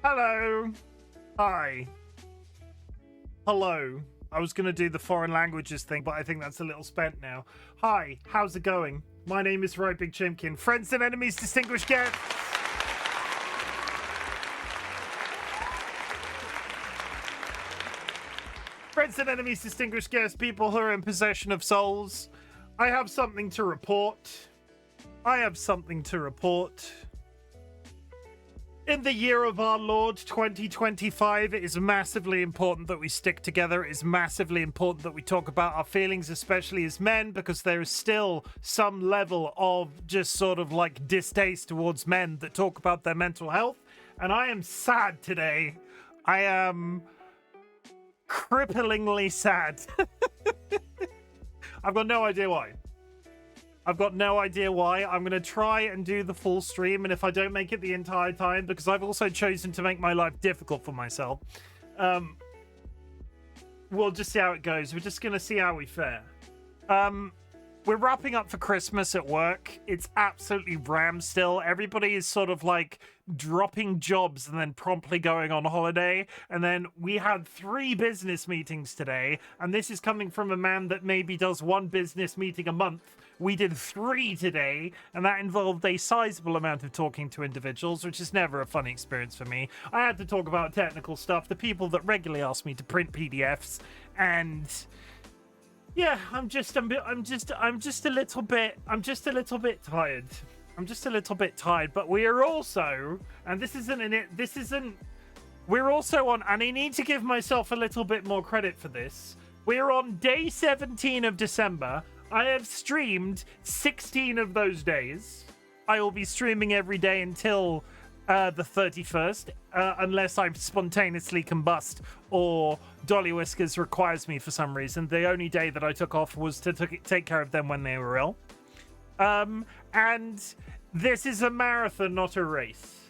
Hello. Hi. Hello. I was going to do the foreign languages thing, but I think that's a little spent now. Hi. How's it going? My name is RightBigChimken. Friends and enemies, distinguished guests. Friends and enemies, distinguished guests, people who are in possession of souls. I have something to report. In the year of our Lord 2025, it is massively important that we stick together. It is massively important that we talk about our feelings, especially as men, because there is still some level of just sort of like distaste towards men that talk about their mental health. And I am sad today. I am cripplingly sad. I've got no idea why. I'm going to try and do the full stream, and if I don't make it the entire time, because I've also chosen to make my life difficult for myself, we'll just see how it goes. We're just going to see how we fare. We're wrapping up for Christmas at work. It's absolutely ram still. Everybody is sort of like dropping jobs and then promptly going on holiday. And then we had 3 business meetings today, and this is coming from a man that maybe does 1 business meeting a month. We did 3 today, and that involved a sizable amount of talking to individuals, which is never a fun experience for me. I had to talk about technical stuff, the people that regularly ask me to print PDFs, and yeah, I'm just a little bit tired. But we are also, and we're also on, and I need to give myself a little bit more credit for this. We're on day 17 of December. I have streamed 16 of those days. I will be streaming every day until the 31st, unless I spontaneously combust or DollyWhiskers requires me for some reason. The only day that I took off was to take care of them when they were ill. And this is a marathon, not a race.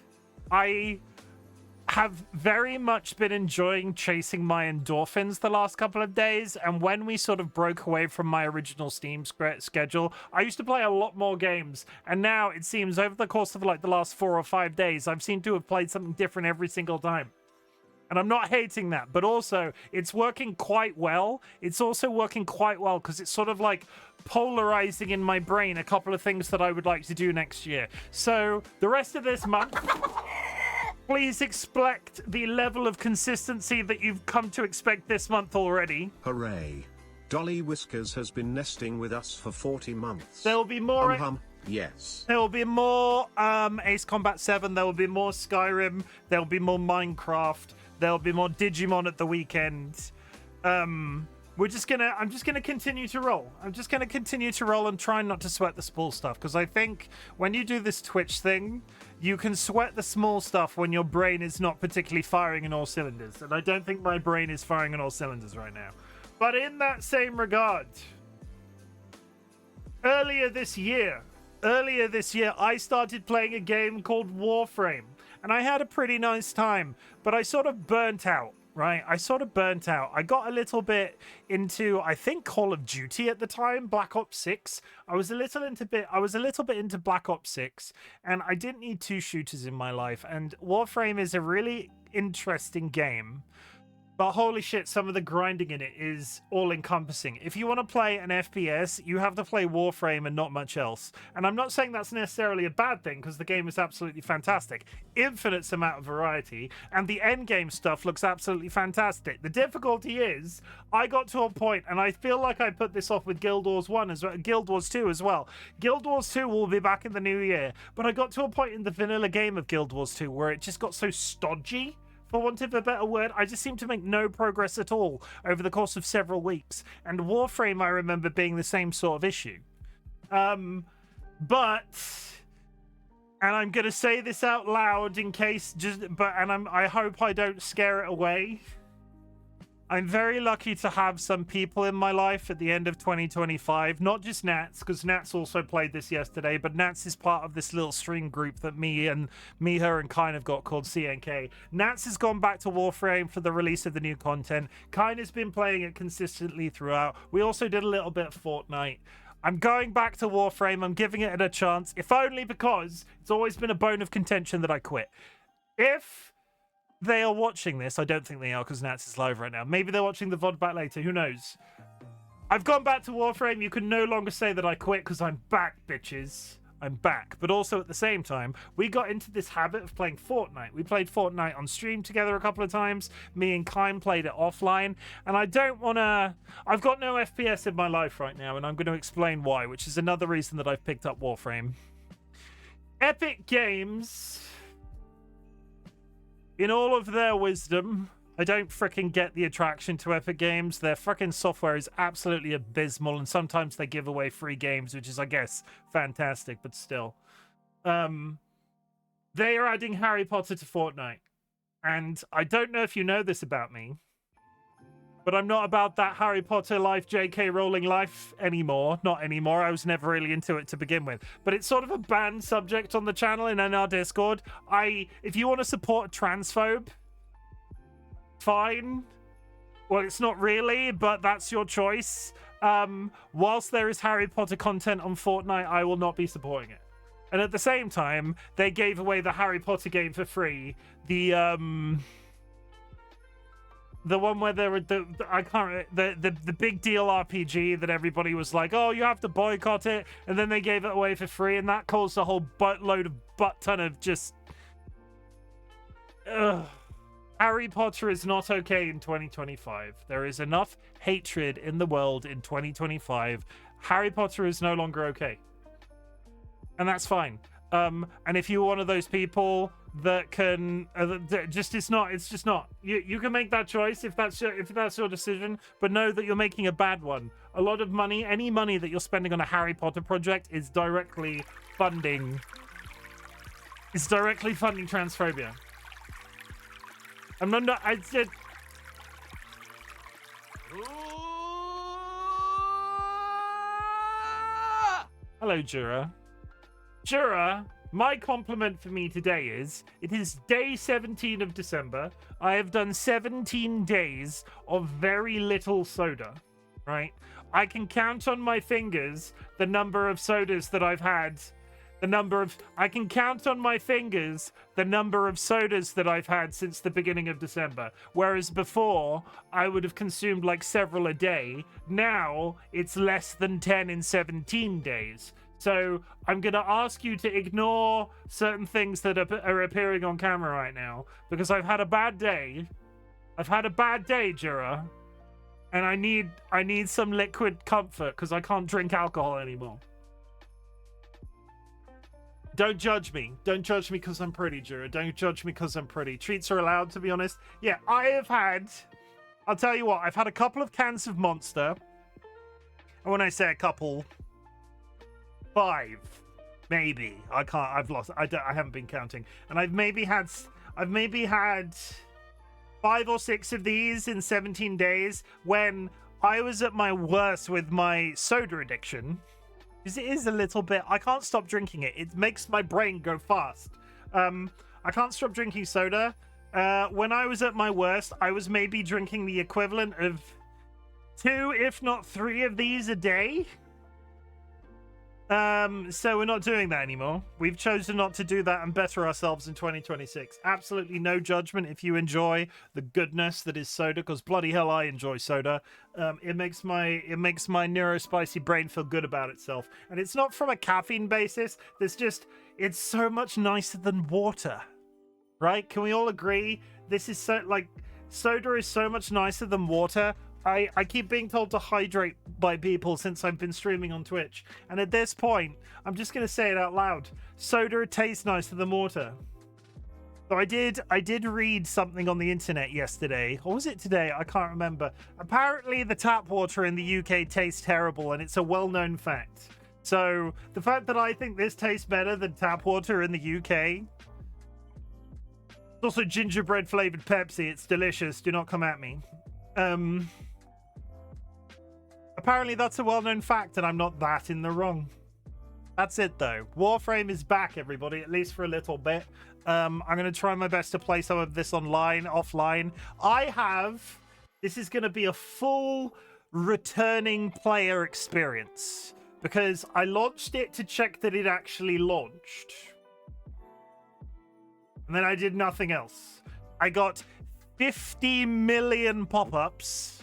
I have very much been enjoying chasing my endorphins the last couple of days, and when we sort of broke away from my original Steam schedule, I used to play a lot more games, and now it seems over the course of like the last 4 or 5 days, I've seemed to have played something different every single time. And I'm not hating that, but also it's working quite well. It's also working quite well because it's sort of like polarizing in my brain a couple of things that I would like to do next year. So the rest of this month, please expect the level of consistency that you've come to expect this month already. Hooray. DollyWhiskers has been nesting with us for 40 months. There will be more... Yes. There will be more Ace Combat 7. There will be more Skyrim. There will be more Minecraft. There will be more Digimon at the weekend. I'm just gonna continue to roll. I'm just gonna continue to roll and try not to sweat the small stuff, because I think when you do this Twitch thing, you can sweat the small stuff when your brain is not particularly firing in all cylinders, and I don't think my brain is firing in all cylinders right now. But in that same regard, earlier this year, I started playing a game called Warframe, and I had a pretty nice time, but I sort of burnt out. Right, I got a little bit into, I think, Call of Duty at the time, Black Ops 6. I was a little bit into Black Ops 6, and I didn't need 2 shooters in my life. And Warframe is a really interesting game. But holy shit, some of the grinding in it is all-encompassing. If you want to play an FPS, you have to play Warframe and not much else. And I'm not saying that's necessarily a bad thing, because the game is absolutely fantastic. Infinite amount of variety, and the endgame stuff looks absolutely fantastic. The difficulty is, I got to a point, and I feel like I put this off with Guild Wars 1 as well, Guild Wars 2 as well. Guild Wars 2 will be back in the new year, but I got to a point in the vanilla game of Guild Wars 2 where it just got so stodgy. For want of a better word, I just seem to make no progress at all over the course of several weeks. And Warframe, I remember being the same sort of issue. And I'm going to say this out loud in case, I hope I don't scare it away. I'm very lucky to have some people in my life at the end of 2025, not just Nats, because Nats also played this yesterday, but Nats is part of this little stream group that me, her, and Kine have got called CNK. Nats has gone back to Warframe for the release of the new content. Kine has been playing it consistently throughout. We also did a little bit of Fortnite. I'm going back to Warframe. I'm giving it a chance, if only because it's always been a bone of contention that I quit. If they are watching this, I don't think they are because Nats is live right now. Maybe they're watching the VOD back later. Who knows? I've gone back to Warframe. You can no longer say that I quit because I'm back, bitches. I'm back. But also at the same time, we got into this habit of playing Fortnite. We played Fortnite on stream together a couple of times. Me and Chim played it offline. And I don't want to... I've got no FPS in my life right now, and I'm going to explain why, which is another reason that I've picked up Warframe. Epic Games, in all of their wisdom... I don't freaking get the attraction to Epic Games. Their freaking software is absolutely abysmal, and sometimes they give away free games, which is, I guess, fantastic, but still. They are adding Harry Potter to Fortnite. And I don't know if you know this about me, but I'm not about that Harry Potter life, JK Rowling life anymore. Not anymore. I was never really into it to begin with. But it's sort of a banned subject on the channel and in our Discord. If you want to support a transphobe, fine. Well, it's not really, but that's your choice. Whilst there is Harry Potter content on Fortnite, I will not be supporting it. And at the same time, they gave away the Harry Potter game for free. The one where there were the big deal RPG that everybody was like, oh, you have to boycott it, and then they gave it away for free, and that caused a whole buttload of ton of just Harry Potter is not okay in 2025. There is enough hatred in the world in 2025. Harry Potter is no longer okay. And that's fine. And if you're one of those people that can it's just not. You can make that choice if that's your decision, but know that you're making a bad one. A lot of money, any money that you're spending on a Harry Potter project is directly funding transphobia. I said. Hello, Jura. Jura, my compliment for me today is, it is day 17 of December. I have done 17 days of very little soda, right? I can count on my fingers the number of sodas that I've had. I can count on my fingers the number of sodas that I've had since the beginning of December. Whereas before, I would have consumed like several a day. Now, it's less than 10 in 17 days. So I'm going to ask you to ignore certain things that are appearing on camera right now, because I've had a bad day. I've had a bad day, Jura. And I need some liquid comfort because I can't drink alcohol anymore. Don't judge me. Don't judge me because I'm pretty, Jura. Don't judge me because I'm pretty. Treats are allowed, to be honest. Yeah, I'll tell you what, I've had a couple of cans of Monster. And when I say a couple, 5, maybe. I haven't been counting. And I've maybe had 5 or 6 of these in 17 days when I was at my worst with my soda addiction. Because it is a little bit... I can't stop drinking it. It makes my brain go fast. I can't stop drinking soda. When I was at my worst, I was maybe drinking the equivalent of 2, if not 3 of these a day. So we're not doing that anymore. We've chosen not to do that and better ourselves in 2026. Absolutely no judgment if you enjoy the goodness that is soda, because bloody hell, I enjoy soda. It makes my neurospicy brain feel good about itself, and it's not from a caffeine basis. It's so much nicer than water, right? Can we all agree? This is soda is so much nicer than water. I keep being told to hydrate by people since I've been streaming on Twitch. And at this point, I'm just going to say it out loud. Soda tastes nicer than water. So I did read something on the internet yesterday. Or was it today? I can't remember. Apparently the tap water in the UK tastes terrible, and it's a well-known fact. So the fact that I think this tastes better than tap water in the UK... It's also gingerbread flavored Pepsi. It's delicious. Do not come at me. Apparently that's a well-known fact, and I'm not that in the wrong. That's it, though. Warframe is back, everybody, at least for a little bit. I'm going to try my best to play some of this offline. This is going to be a full returning player experience, because I launched it to check that it actually launched. And then I did nothing else. I got 50 million pop-ups.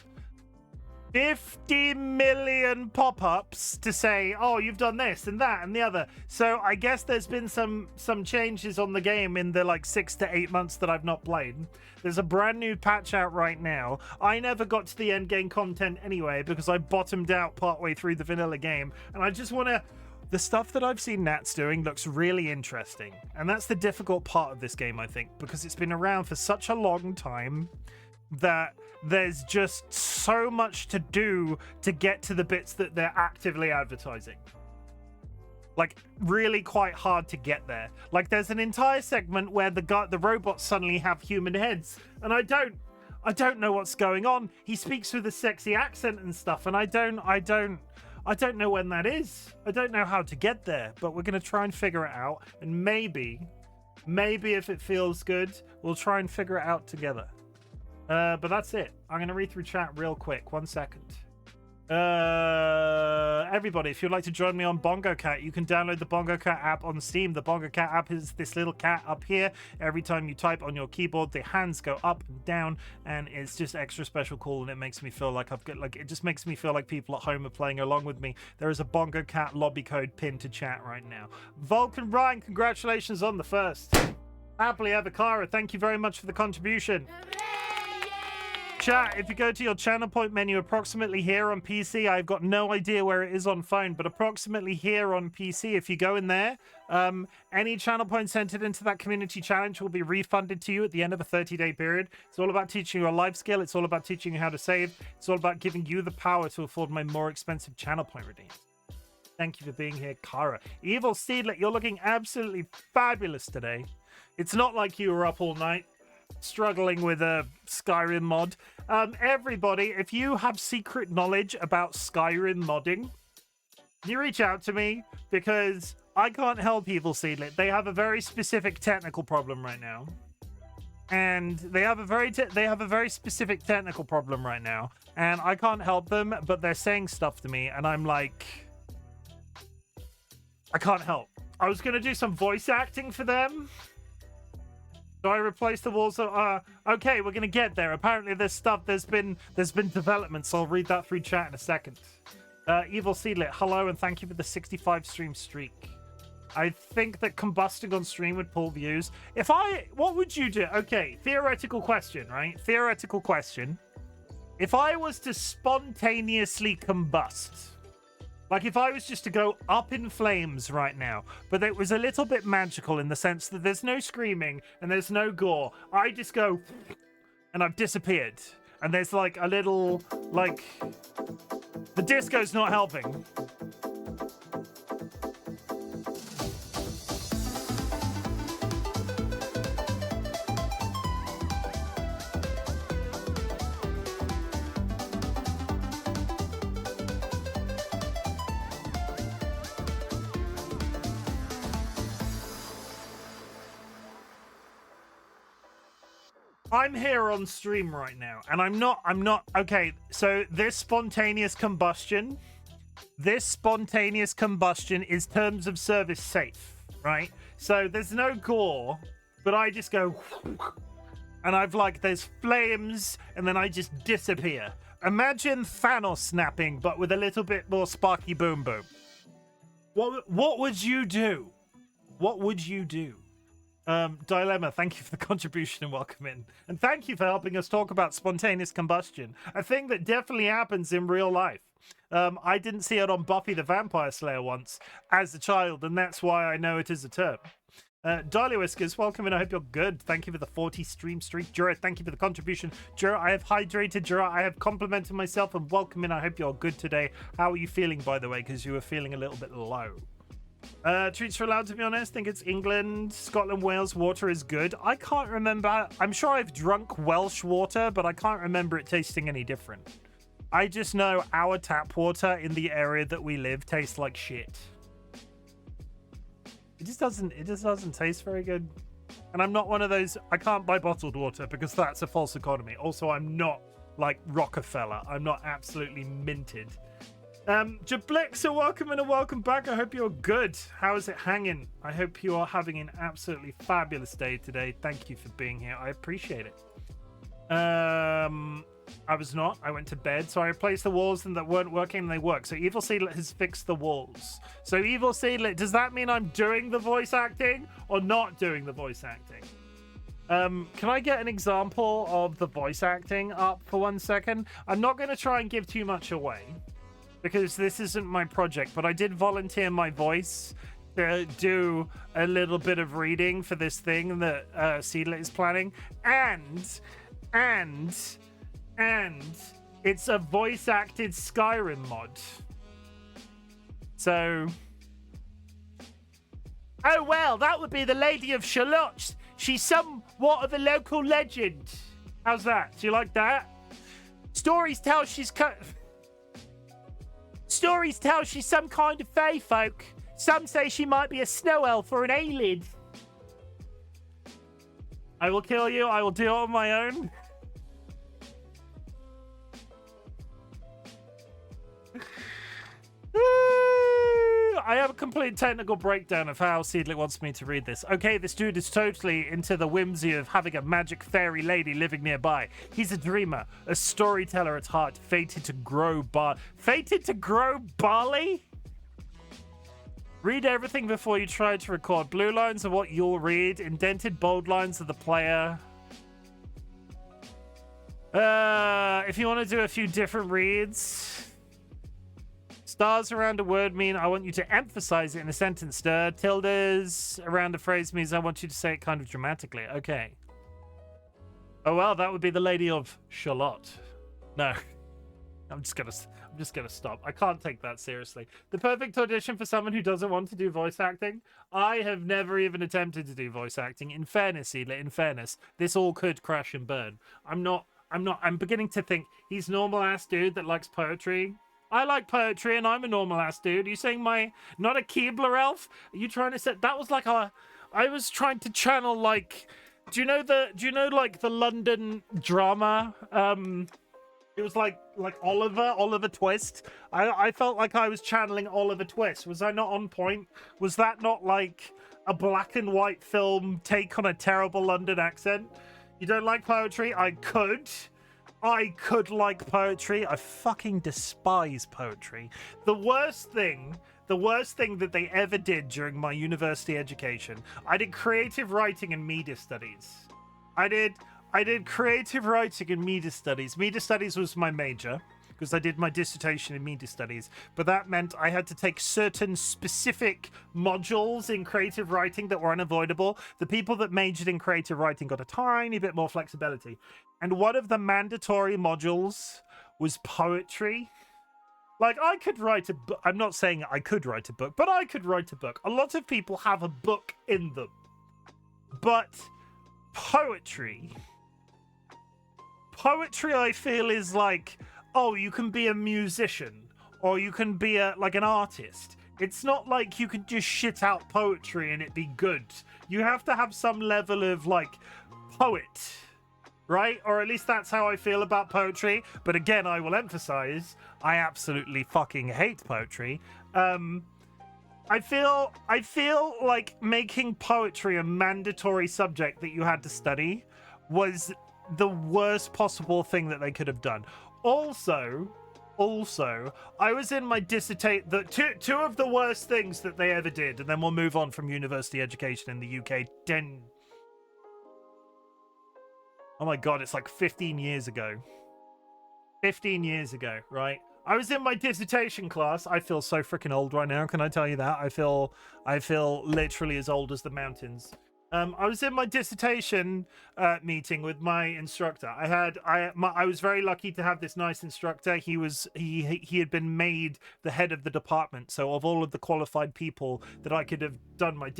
50 million pop-ups to say, oh, you've done this and that and the other. So I guess there's been some changes on the game in the like 6 to 8 months that I've not played. There's a brand new patch out right now. I never got to the end game content anyway because I bottomed out partway through the vanilla game, and I just want to... The stuff that I've seen Nats doing looks really interesting, and that's the difficult part of this game, I think, because it's been around for such a long time that there's just so much to do to get to the bits that they're actively advertising. Like, really quite hard to get there. Like, there's an entire segment where the robots suddenly have human heads, and I don't know what's going on. He speaks with a sexy accent and stuff, and I don't know when that is. I don't know how to get there, but we're going to try and figure it out, and maybe if it feels good, we'll try and figure it out together. But that's it. I'm going to read through chat real quick. 1 second. Everybody, if you'd like to join me on Bongo Cat, you can download the Bongo Cat app on Steam. The Bongo Cat app is this little cat up here. Every time you type on your keyboard, the hands go up and down, and it's just extra special cool, and it makes me feel like it just makes me feel like people at home are playing along with me. There is a Bongo Cat lobby code pinned to chat right now. Vulcan Ryan, congratulations on the first. Happily ever Kara, thank you very much for the contribution. Chat, if you go to your channel point menu approximately here on PC, I've got no idea where it is on phone, but approximately here on PC, if you go in there, any channel points entered into that community challenge will be refunded to you at the end of a 30-day period. It's all about teaching you a life skill. It's all about teaching you how to save. It's all about giving you the power to afford my more expensive channel point redeems. Thank you for being here, Kara. Evil Seedlet, you're looking absolutely fabulous today. It's not like you were up all night struggling with a Skyrim mod. Everybody, if you have secret knowledge about Skyrim modding, you reach out to me, because I can't help Evil Seedlet. They have a very specific technical problem right now. And they have a very specific technical problem right now, and I can't help them, but they're saying stuff to me, and I'm like, I can't help. I was going to do some voice acting for them, so I replaced the walls. Okay, we're gonna get there. Apparently, there's been developments. I'll read that through chat in a second. Evil Seedlet, hello, and thank you for the 65 stream streak. I think that combusting on stream would pull views. What would you do? Okay, theoretical question, right? Theoretical question. If I was to spontaneously combust, like if I was just to go up in flames right now, but it was a little bit magical in the sense that there's no screaming and there's no gore. I just go and I've disappeared. And there's like a little, like, the disco's not helping. I'm here on stream right now, and I'm not, okay, so this spontaneous combustion is terms of service safe, right? So there's no gore, but I just go, and there's flames, and then I just disappear. Imagine Thanos snapping, but with a little bit more sparky boom boom. What would you do? What would you do? Dilemma, thank you for the contribution and welcome in. And thank you for helping us talk about spontaneous combustion, a thing that definitely happens in real life. I didn't see it on Buffy the Vampire Slayer once as a child, and that's why I know it is a term. DollyWhiskers, welcome in. I hope you're good. Thank you for the 40 stream streak. Jura, thank you for the contribution. Jura, I have hydrated. Jura, I have complimented myself, and welcome in. I hope you're good today. How are you feeling, by the way, because you were feeling a little bit low? Treats for allowed, to be honest. Think it's England, Scotland, Wales. Water is good. I can't remember. I'm sure I've drunk Welsh water, but I can't remember it tasting any different. I just know our tap water in the area that we live tastes like shit. It just doesn't taste very good. And I'm not one of those, I can't buy bottled water because that's a false economy. Also, I'm not like Rockefeller. I'm not absolutely minted. Jablixer, welcome and a welcome back. I hope you're good. How is it hanging? I hope you are having an absolutely fabulous day today. Thank you for being here. I appreciate it. I was not. I went to bed, so I replaced the walls and that weren't working and they work. So Evil Seedlet has fixed the walls. So Evil Seedlet, does that mean I'm doing the voice acting or not doing the voice acting? Can I get an example of the voice acting up for 1 second? I'm not going to try and give too much away because this isn't my project, but I did volunteer my voice to do a little bit of reading for this thing that Seedlet is planning. And it's a voice acted Skyrim mod. So, oh well, that would be the Lady of Shalott. She's somewhat of a local legend. How's that? Do you like that? Stories tell she's some kind of fae folk. Some say she might be a snow elf or an alien. I will kill you. I will do it on my own. I have a complete technical breakdown of how Seedlet wants me to read this. Okay, this dude is totally into the whimsy of having a magic fairy lady living nearby. He's a dreamer, a storyteller at heart, fated to grow barley? Read everything before you try to record. Blue lines are what you'll read. Indented bold lines are the player. If you want to do a few different reads... Stars around a word mean I want you to emphasize it in a sentence. Tildes around a phrase means I want you to say it kind of dramatically. Okay. Oh well, that would be the Lady of Shalott. No, I'm just gonna stop. I can't take that seriously. The perfect audition for someone who doesn't want to do voice acting. I have never even attempted to do voice acting. In fairness, Seedlet, in fairness, this all could crash and burn. I'm beginning to think he's normal ass dude that likes poetry. I like poetry and I'm a normal ass dude. Are you saying not a Keebler elf? Are you trying to say that was like I was trying to channel like, do you know like the London drama? It was like Oliver Twist. I felt like I was channeling Oliver Twist. Was I not on point? Was that not like a black and white film take on a terrible London accent? You don't like poetry? I could like poetry. I fucking despise poetry. The worst thing that they ever did during my university education, I did creative writing and media studies. I did creative writing and media studies. Media studies was my major because I did my dissertation in media studies, but that meant I had to take certain specific modules in creative writing that were unavoidable. The people that majored in creative writing got a tiny bit more flexibility. And one of the mandatory modules was poetry. Like, I could write a book. I'm not saying I could write a book, but I could write a book. A lot of people have a book in them. But poetry, I feel, is like, oh, you can be a musician or you can be like an artist. It's not like you can just shit out poetry and it be good. You have to have some level of like poet, right? Or at least that's how I feel about poetry. But again, I will emphasize, I absolutely fucking hate poetry. I feel like making poetry a mandatory subject that you had to study was the worst possible thing that they could have done. Also, I was in my dissertation. Two of the worst things that they ever did, and then we'll move on from university education in the UK. Oh my god, it's like 15 years ago. 15 years ago, right? I was in my dissertation class. I feel so freaking old right now. Can I tell you that? I feel literally as old as the mountains. I was in my dissertation meeting with my instructor. I was very lucky to have this nice instructor. He had been made the head of the department. So of all of the qualified people that I could have done my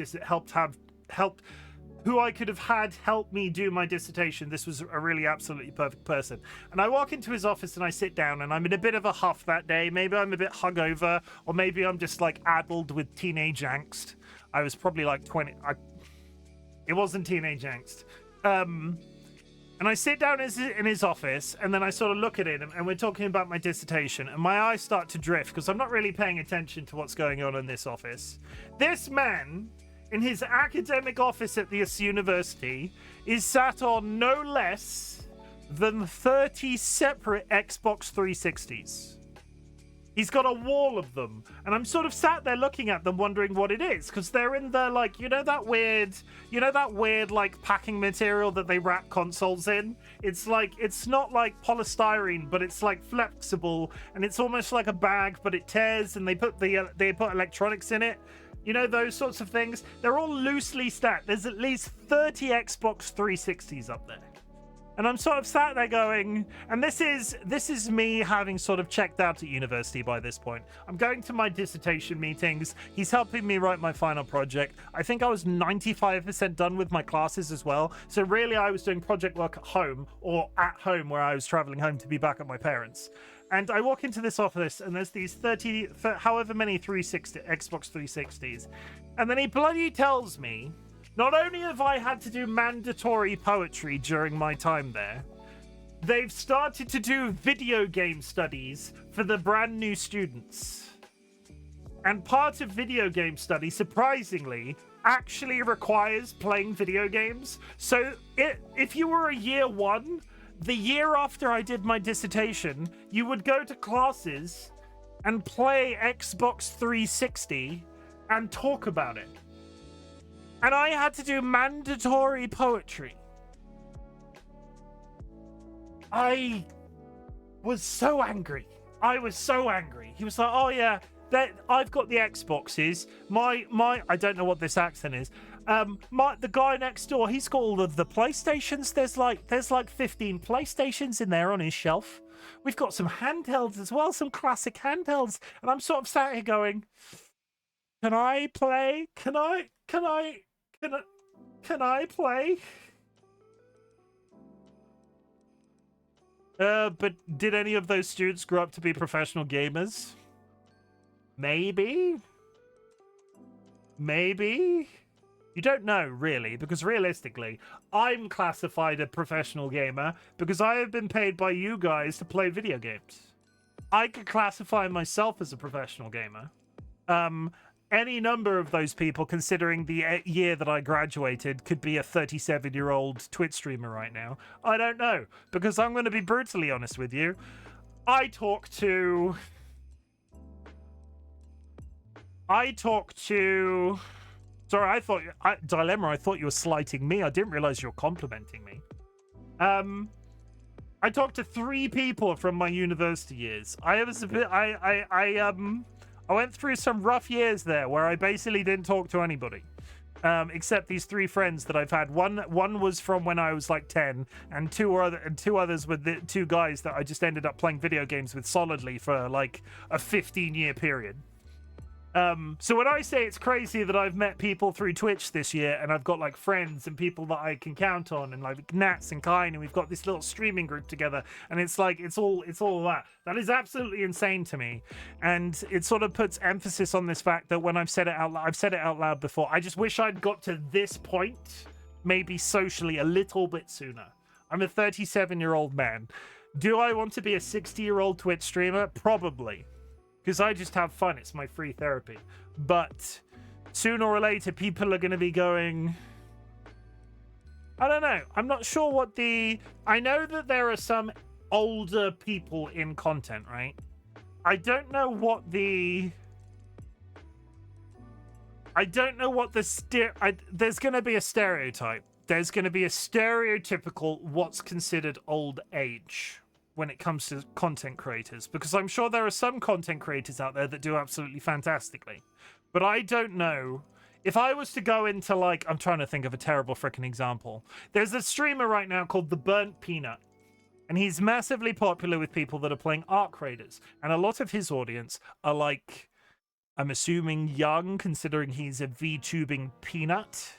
who I could have had help me do my dissertation, this was a really absolutely perfect person. And I walk into his office and I sit down and I'm in a bit of a huff that day. Maybe I'm a bit hungover, or maybe I'm just like addled with teenage angst. I was probably like 20. It wasn't teenage angst. And I sit down in his office, and then I sort of look at him, and we're talking about my dissertation, and my eyes start to drift because I'm not really paying attention to what's going on in this office. This man, in his academic office at this university, is sat on no less than 30 separate Xbox 360s. He's got a wall of them, and I'm sort of sat there looking at them, wondering what it is, because they're in the, like, you know that weird like packing material that they wrap consoles in. It's like, it's not like polystyrene, but it's like flexible, and it's almost like a bag, but it tears, and they put electronics in it. You know, those sorts of things. They're all loosely stacked. There's at least 30 Xbox 360s up there. And I'm sort of sat there going, and this is me having sort of checked out at university by this point. I'm going to my dissertation meetings. He's helping me write my final project. I think I was 95% done with my classes as well. So really I was doing project work at home, or at home where I was traveling home to be back at my parents'. And I walk into this office, and there's these 30, however many Xbox 360s. And then he bloody tells me, not only have I had to do mandatory poetry during my time there, they've started to do video game studies for the brand new students. And part of video game study, surprisingly, actually requires playing video games. So if you were a year one, the year after I did my dissertation, you would go to classes and play Xbox 360 and talk about it. And I had to do mandatory poetry. I was so angry. I was so angry. He was like, oh yeah, I've got the Xboxes. I don't know what this accent is. The guy next door, he's got all of the PlayStations. There's like 15 PlayStations in there on his shelf. We've got some handhelds as well, some classic handhelds. And I'm sort of sat here going, can I play? Can I play? But did any of those students grow up to be professional gamers? Maybe. You don't know, really, because realistically, I'm classified a professional gamer because I have been paid by you guys to play video games. I could classify myself as a professional gamer. Any number of those people, considering the year that I graduated, could be a 37-year-old Twitch streamer right now. I don't know, because I'm going to be brutally honest with you. I talk to... Sorry, Dilemma, I thought you were slighting me. I didn't realize you were complimenting me. I talked to 3 people from my university years. I went through some rough years there where I basically didn't talk to anybody, except these 3 friends that I've had. One was from when I was like 10, and two others were the 2 guys that I just ended up playing video games with solidly for like a 15-year period. So when I say it's crazy that I've met people through Twitch this year, and I've got like friends and people that I can count on, and like Nats and Kine, and we've got this little streaming group together, and it's like it's all that. That is absolutely insane to me, and it sort of puts emphasis on this fact that when I've said it out loud before. I just wish I'd got to this point, maybe socially, a little bit sooner. I'm a 37-year-old man. Do I want to be a 60-year-old Twitch streamer? Probably. Because I just have fun. It's my free therapy. But sooner or later, people are going to be going... I don't know. I'm not sure what the... I know that there are some older people in content, right? I don't know what the... There's going to be a stereotype. There's going to be a stereotypical what's considered old age when it comes to content creators, because I'm sure there are some content creators out there that do absolutely fantastically, but I don't know if I was to go into, like, I'm trying to think of a terrible freaking example. There's a streamer right now called The Burnt Peanut, and he's massively popular with people that are playing Arc Raiders, and a lot of his audience are like, I'm assuming young, considering he's a VTubing peanut.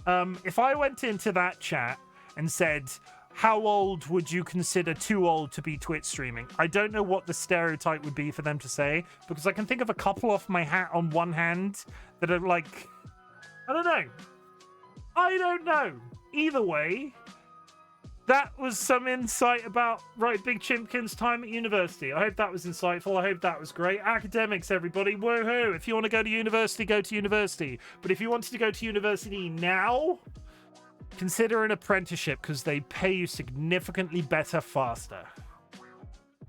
If I went into that chat and said, how old would you consider too old to be Twitch streaming? I don't know what the stereotype would be for them to say, because I can think of a couple off my hat on one hand that are like, I don't know. Either way, that was some insight about RightBigChimken's time at university. I hope that was insightful. I hope that was great. Academics, everybody, woohoo! If you want to go to university, go to university. But if you wanted to go to university now, consider an apprenticeship because they pay you significantly better faster.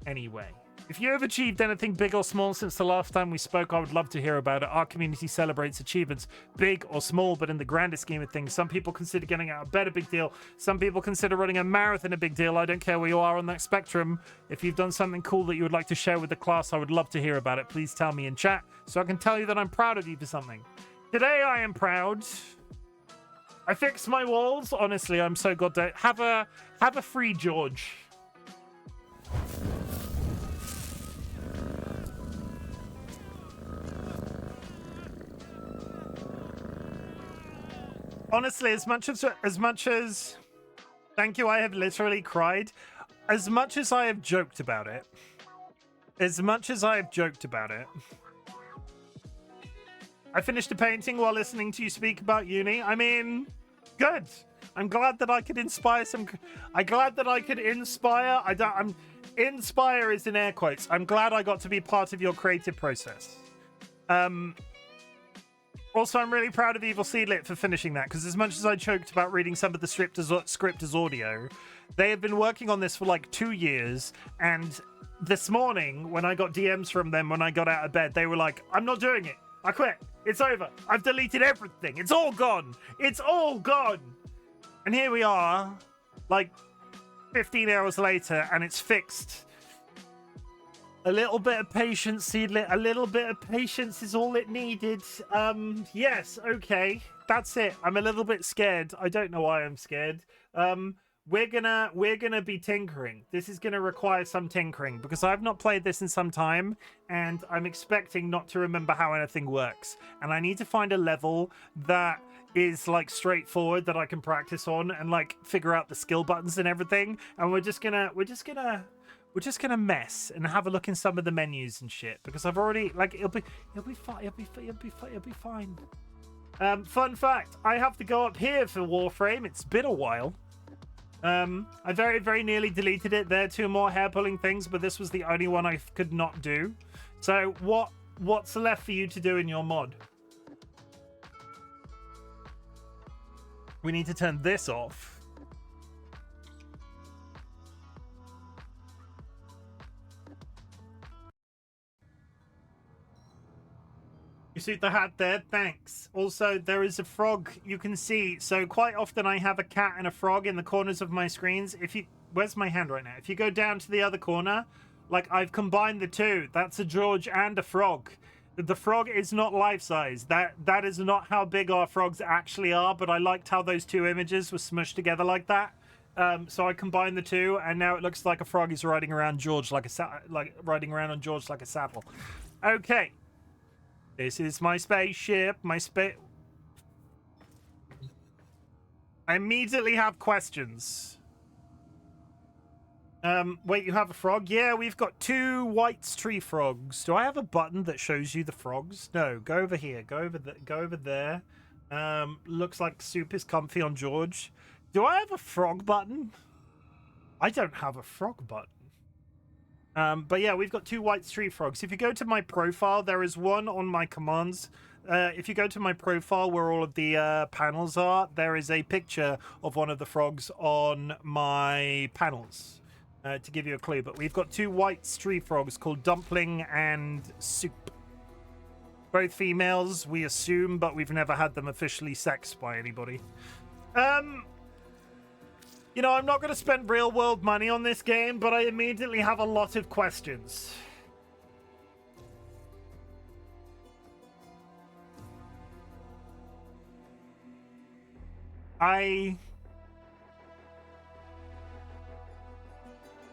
Anyway, if you have achieved anything big or small since the last time we spoke, I would love to hear about it. Our community celebrates achievements, big or small, but in the grander scheme of things, some people consider getting out of bed a big deal. Some people consider running a marathon a big deal. I don't care where you are on that spectrum. If you've done something cool that you would like to share with the class, I would love to hear about it. Please tell me in chat so I can tell you that I'm proud of you for something. Today I am proud. I fixed my walls. Honestly, I'm so goddamn... Have a free George. Honestly, as much as thank you, I have literally cried. As much as I have joked about it, I finished a painting while listening to you speak about uni. I mean, good. I'm glad that I could inspire some. I'm glad that I could inspire. Inspire is in air quotes. I'm glad I got to be part of your creative process. Also, I'm really proud of Evil Seedlit for finishing that, because as much as I choked about reading some of the script as audio, they have been working on this for like 2 years, and this morning, when I got DMs from them when I got out of bed, they were like, I'm not doing it. I quit. It's over. I've deleted everything. It's all gone. It's all gone. And here we are, like 15 hours later, and it's fixed. A little bit of patience, Seedlit. A little bit of patience is all it needed. Yes, okay. That's it. I'm a little bit scared. I don't know why I'm scared. We're gonna be tinkering. This is gonna require some tinkering because I've not played this in some time, and I'm expecting not to remember how anything works. And I need to find a level that is like straightforward that I can practice on and like figure out the skill buttons and everything. And we're just gonna mess and have a look in some of the menus and shit because I've already like it'll be fine. Fun fact: I have to go up here for Warframe. It's been a while. I very nearly deleted it. There are 2 more hair pulling things, but this was the only one I could not do. So what's left for you to do in your mod? We need to turn this off. You suit the hat there, thanks. Also, there is a frog you can see. So quite often I have a cat and a frog in the corners of my screens. Where's my hand right now? If you go down to the other corner, like I've combined the 2. That's a George and a frog. The frog is not life-size. That is not how big our frogs actually are, but I liked how those 2 images were smushed together like that. So I combined the 2, and now it looks like a frog is riding around George riding around on George like a saddle. Okay. This is my spaceship. I immediately have questions. Wait, you have a frog? Yeah, we've got 2 white tree frogs. Do I have a button that shows you the frogs? No, go over here. Go over there. Looks like soup is comfy on George. Do I have a frog button? I don't have a frog button. But yeah, we've got 2 white tree frogs. If you go to my profile, there is one on my commands. If you go to my profile where all of the panels are, there is a picture of one of the frogs on my panels to give you a clue. But we've got 2 white tree frogs called Dumpling and Soup. Both females, we assume, but we've never had them officially sexed by anybody. You know, I'm not going to spend real-world money on this game, but I immediately have a lot of questions.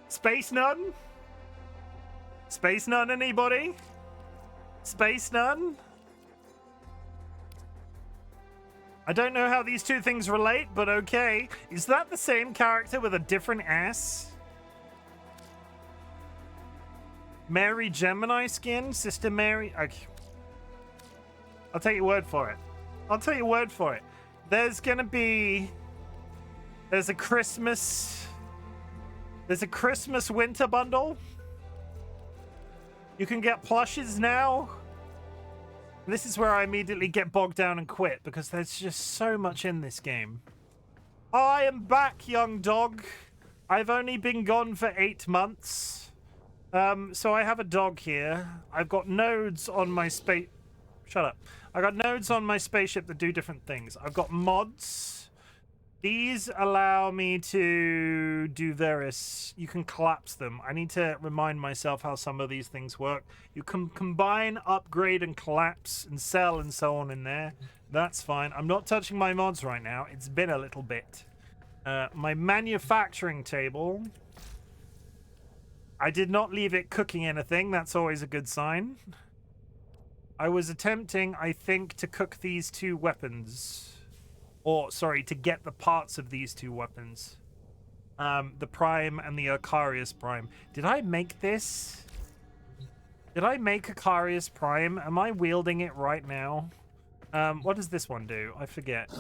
Space Nun? Space Nun, anybody? Space Nun? I don't know how these 2 things relate, but okay. Is that the same character with a different ass? Mary Gemini skin? Sister Mary? Okay. I'll take your word for it. I'll take your word for it. There's a Christmas There's a Christmas winter bundle. You can get plushes now. This is where I immediately get bogged down and quit because there's just so much in this game. I am back, young dog. I've only been gone for 8 months. So I have a dog here. I've got nodes on my space. Shut up. I got nodes on my spaceship that do different things. I've got mods. These allow me to do various... You can collapse them. I need to remind myself how some of these things work. You can combine, upgrade, and collapse, and sell, and so on in there. That's fine. I'm not touching my mods right now. It's been a little bit. My manufacturing table... I did not leave it cooking anything. That's always a good sign. I was attempting, I think, to cook these 2 weapons... Or, sorry, to get the parts of these 2 weapons. The Prime and the Icarius Prime. Did I make this? Did I make Icarius Prime? Am I wielding it right now? What does this one do? I forget.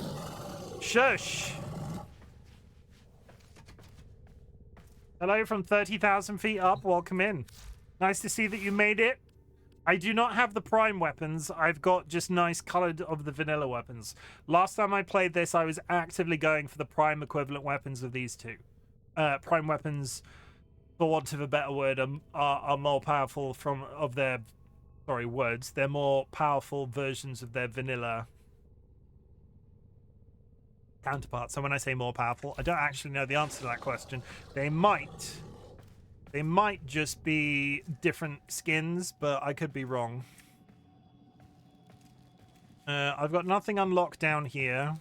Shush! Hello from 30,000 feet up. Welcome in. Nice to see that you made it. I do not have the Prime weapons. I've got just nice colored of the vanilla weapons. Last time I played this, I was actively going for the Prime equivalent weapons of these 2. Prime weapons, for want of a better word, are more powerful they're more powerful versions of their vanilla counterparts. So when I say more powerful, I don't actually know the answer to that question. They might just be different skins, but I could be wrong. I've got nothing unlocked down here.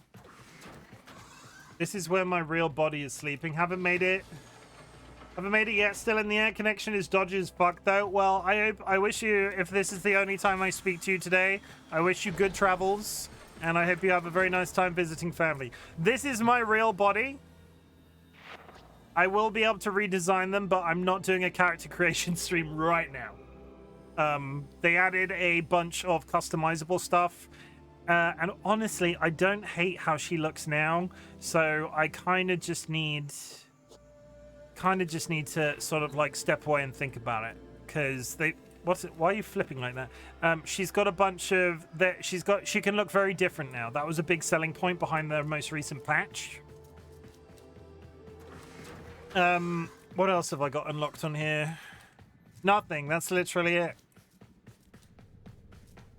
This is where my real body is sleeping. Haven't made it yet. Still in the air. Connection is dodgy as fuck, though. Well, I wish you, if this is the only time I speak to you today, I wish you good travels, and I hope you have a very nice time visiting family. This is my real body. I will be able to redesign them, but I'm not doing a character creation stream right now. They added a bunch of customizable stuff, and honestly, I don't hate how she looks now, so I kind of just need to sort of like step away and think about it, because why are you flipping like that? She's got a bunch of she can look very different now. That was a big selling point behind their most recent patch. What else have I got unlocked on here? Nothing. That's literally it.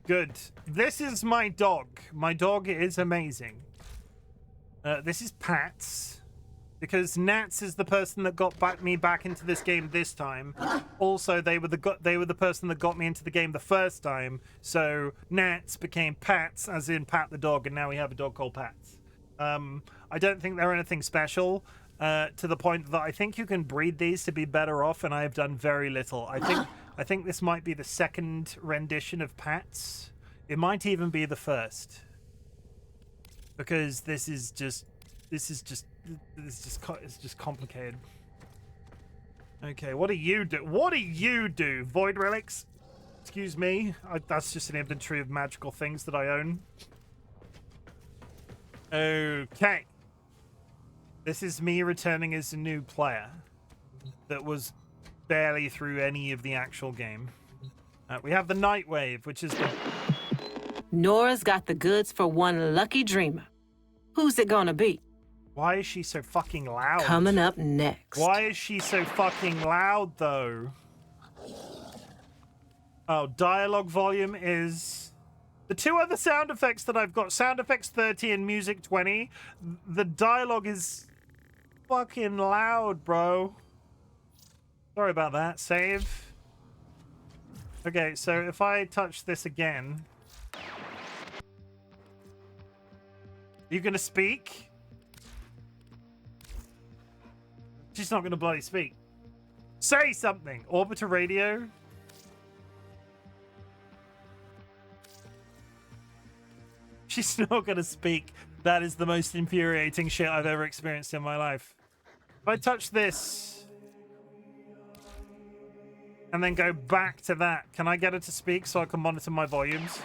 Good. This is my dog. My dog is amazing. This is Pat's. Because Nats is the person that got me back into this game this time. Also, they were the person that got me into the game the first time. So Nats became Pat's, as in Pat the dog, and now we have a dog called Pat's. I don't think they're anything special. To the point that I think you can breed these to be better off, and I have done very little. I think this might be the second rendition of Pat's. It might even be the first, because this is just complicated. Okay, what do you do? What do you do? Void relics? Excuse me. That's just an inventory of magical things that I own. Okay. This is me returning as a new player that was barely through any of the actual game. We have the Night Wave, which is the... Nora's got the goods for one lucky dreamer. Who's it gonna be? Why is she so fucking loud? Coming up next. Why is she so fucking loud, though? Oh, dialogue volume is... The 2 other sound effects that I've got, sound effects 30 and music 20, the dialogue is fucking loud, bro. Sorry about that. Save. Okay, so if I touch this again... Are you gonna speak? She's not gonna bloody speak. Say something! Orbiter radio? She's not gonna speak. That is the most infuriating shit I've ever experienced in my life. If I touch this and then go back to that, can I get her to speak so I can monitor my volumes?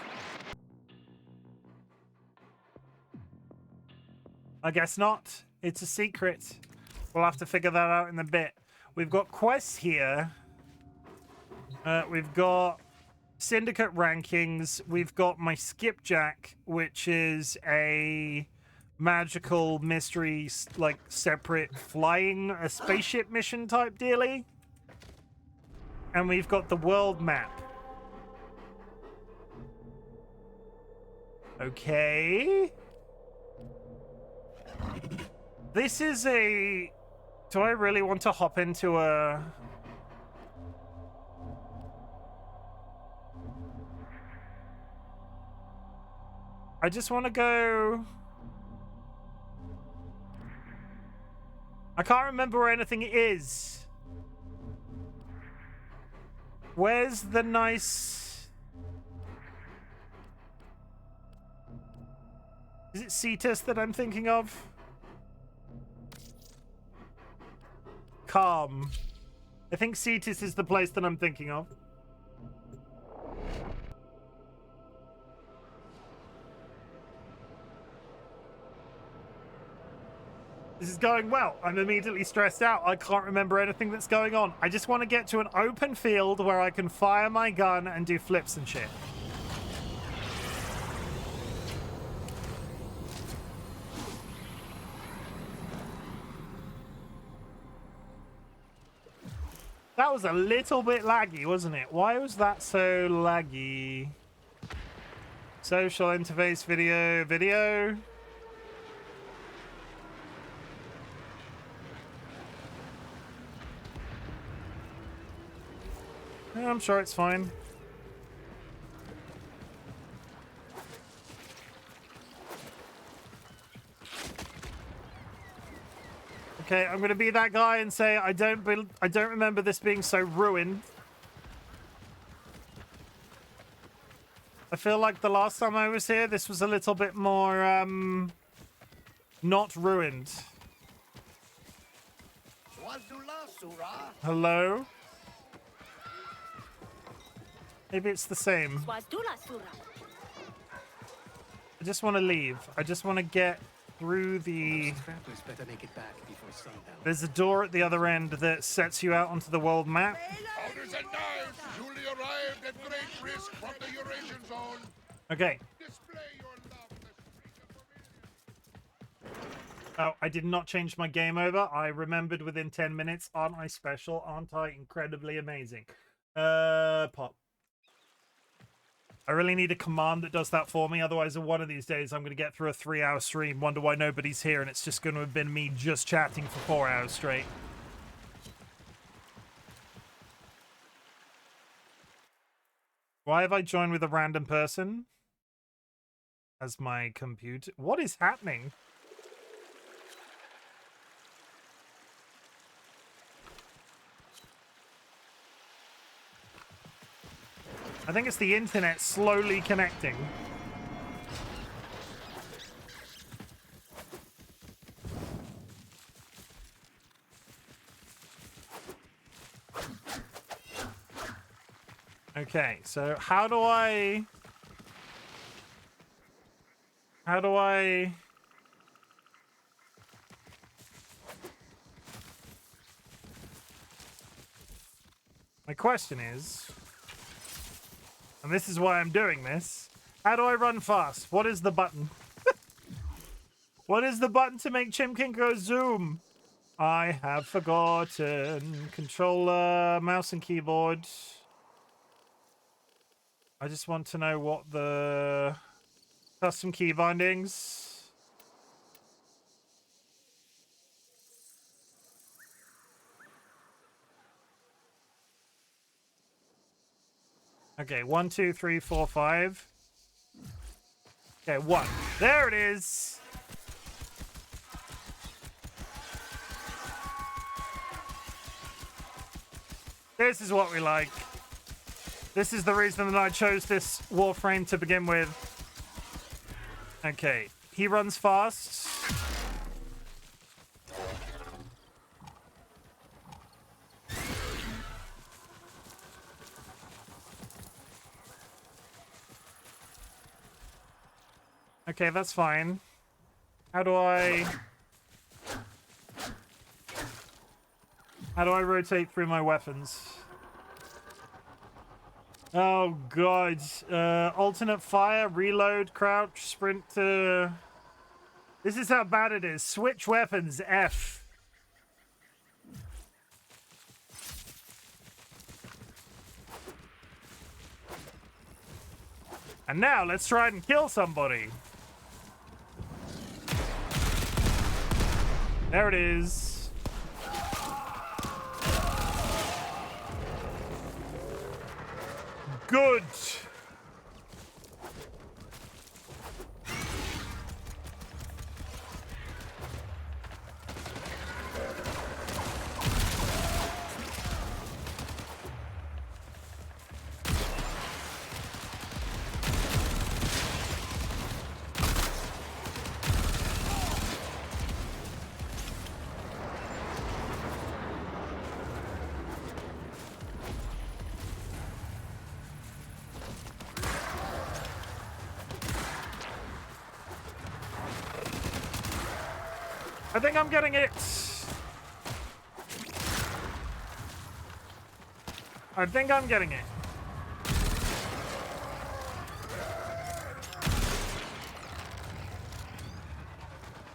I guess not. It's a secret. We'll have to figure that out in a bit. we've got quests here. We've got syndicate rankings. We've got my skipjack, which is a magical mystery, like separate flying a spaceship mission type dealy. And we've got the world map. Okay. This is a... Do I really want to hop into a... I just want to go... I can't remember where anything is. Where's the nice... Is it Cetus that I'm thinking of? Calm. I think Cetus is the place that I'm thinking of. This is going well. I'm immediately stressed out. I can't remember anything that's going on. I just want to get to an open field where I can fire my gun and do flips and shit. That was a little bit laggy, wasn't it? Why was that so laggy? Social interface video. Yeah, I'm sure it's fine. Okay, I'm gonna be that guy and say I don't remember this being so ruined. I feel like the last time I was here, this was a little bit more not ruined. Hello? Maybe it's the same. I just want to leave. I just want to get through the... There's a door at the other end that sets you out onto the world map. Powders and knives newly arrived at great risk from the Eurasian zone. Okay. Display your love in the street of Oh, I did not change my game over. I remembered within 10 minutes. Aren't I special? Aren't I incredibly amazing? Pop. I really need a command that does that for me. Otherwise, one of these days, I'm going to get through a 3-hour stream, wonder why nobody's here, and it's just going to have been me just chatting for 4 hours straight. Why have I joined with a random person? As my computer... What is happening? I think it's the internet slowly connecting. Okay, so how do I... My question is... And this is why I'm doing this. How do I run fast? What is the button? What is the button to make Chimken go zoom? I have forgotten. Controller, mouse and keyboard. I just want to know what the custom key bindings. Okay, 1, 2, 3, 4, 5. Okay, 1. There it is. This is what we like. This is the reason that I chose this Warframe to begin with. Okay, he runs fast. Okay, that's fine. How do I... How do I rotate through my weapons? Oh god. Alternate fire, reload, crouch, sprint to... This is how bad it is. Switch weapons, F. And now let's try and kill somebody. There it is. Good. I think I'm getting it. I think I'm getting it.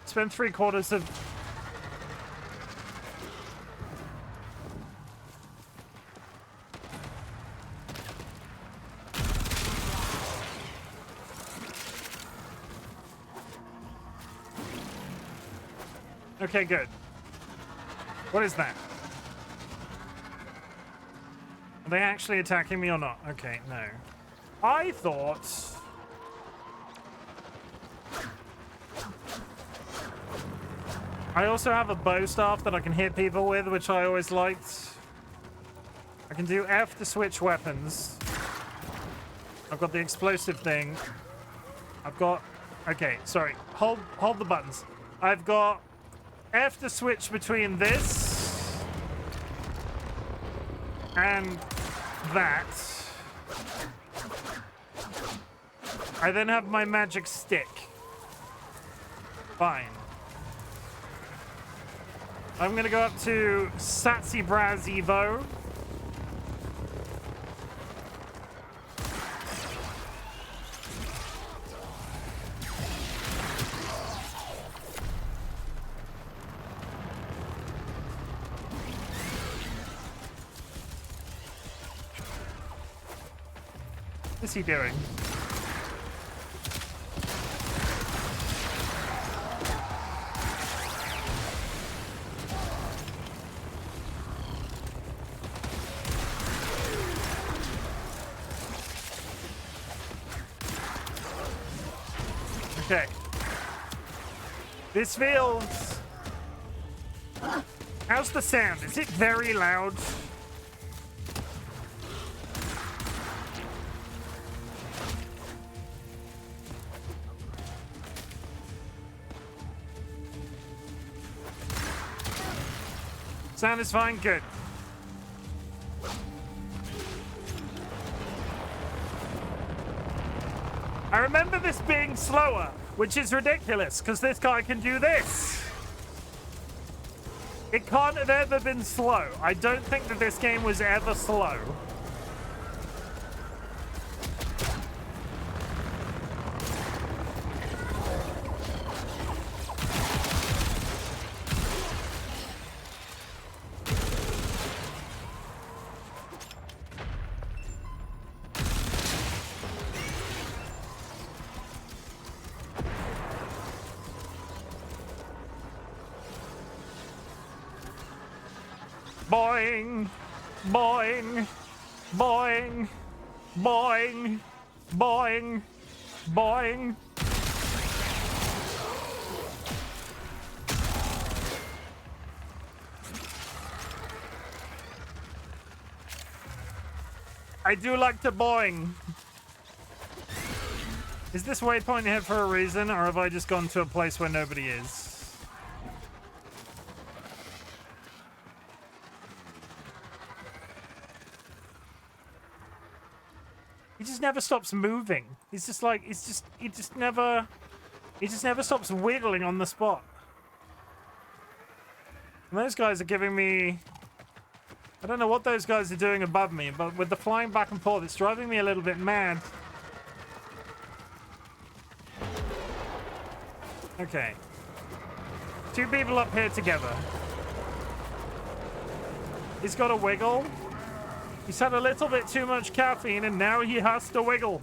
Spend 3/4 of... Okay, good. What is that? Are they actually attacking me or not? Okay, no. I thought... I also have a bow staff that I can hit people with, which I always liked. I can do F to switch weapons. I've got the explosive thing. I've got... Okay, sorry. Hold the buttons. I've got... F to switch between this and that. I then have my magic stick. Fine. I'm gonna go up to Satsy Braz Evo. What's he doing? Okay. This feels... How's the sound? Is it very loud? Sound is fine, good. I remember this being slower, which is ridiculous, because this guy can do this. It can't have ever been slow. I don't think that this game was ever slow. Boing, boing, boing, boing, boing, boing. I do like to boing. Is this waypoint here for a reason, or have I just gone to a place where nobody is? He just never stops moving. He's just like, he just never stops wiggling on the spot. And those guys are giving me I don't know what those guys are doing above me, but with the flying back and forth, it's driving me a little bit mad. Okay. 2 people up here together. He's got a wiggle. He's had a little bit too much caffeine, and now he has to wiggle.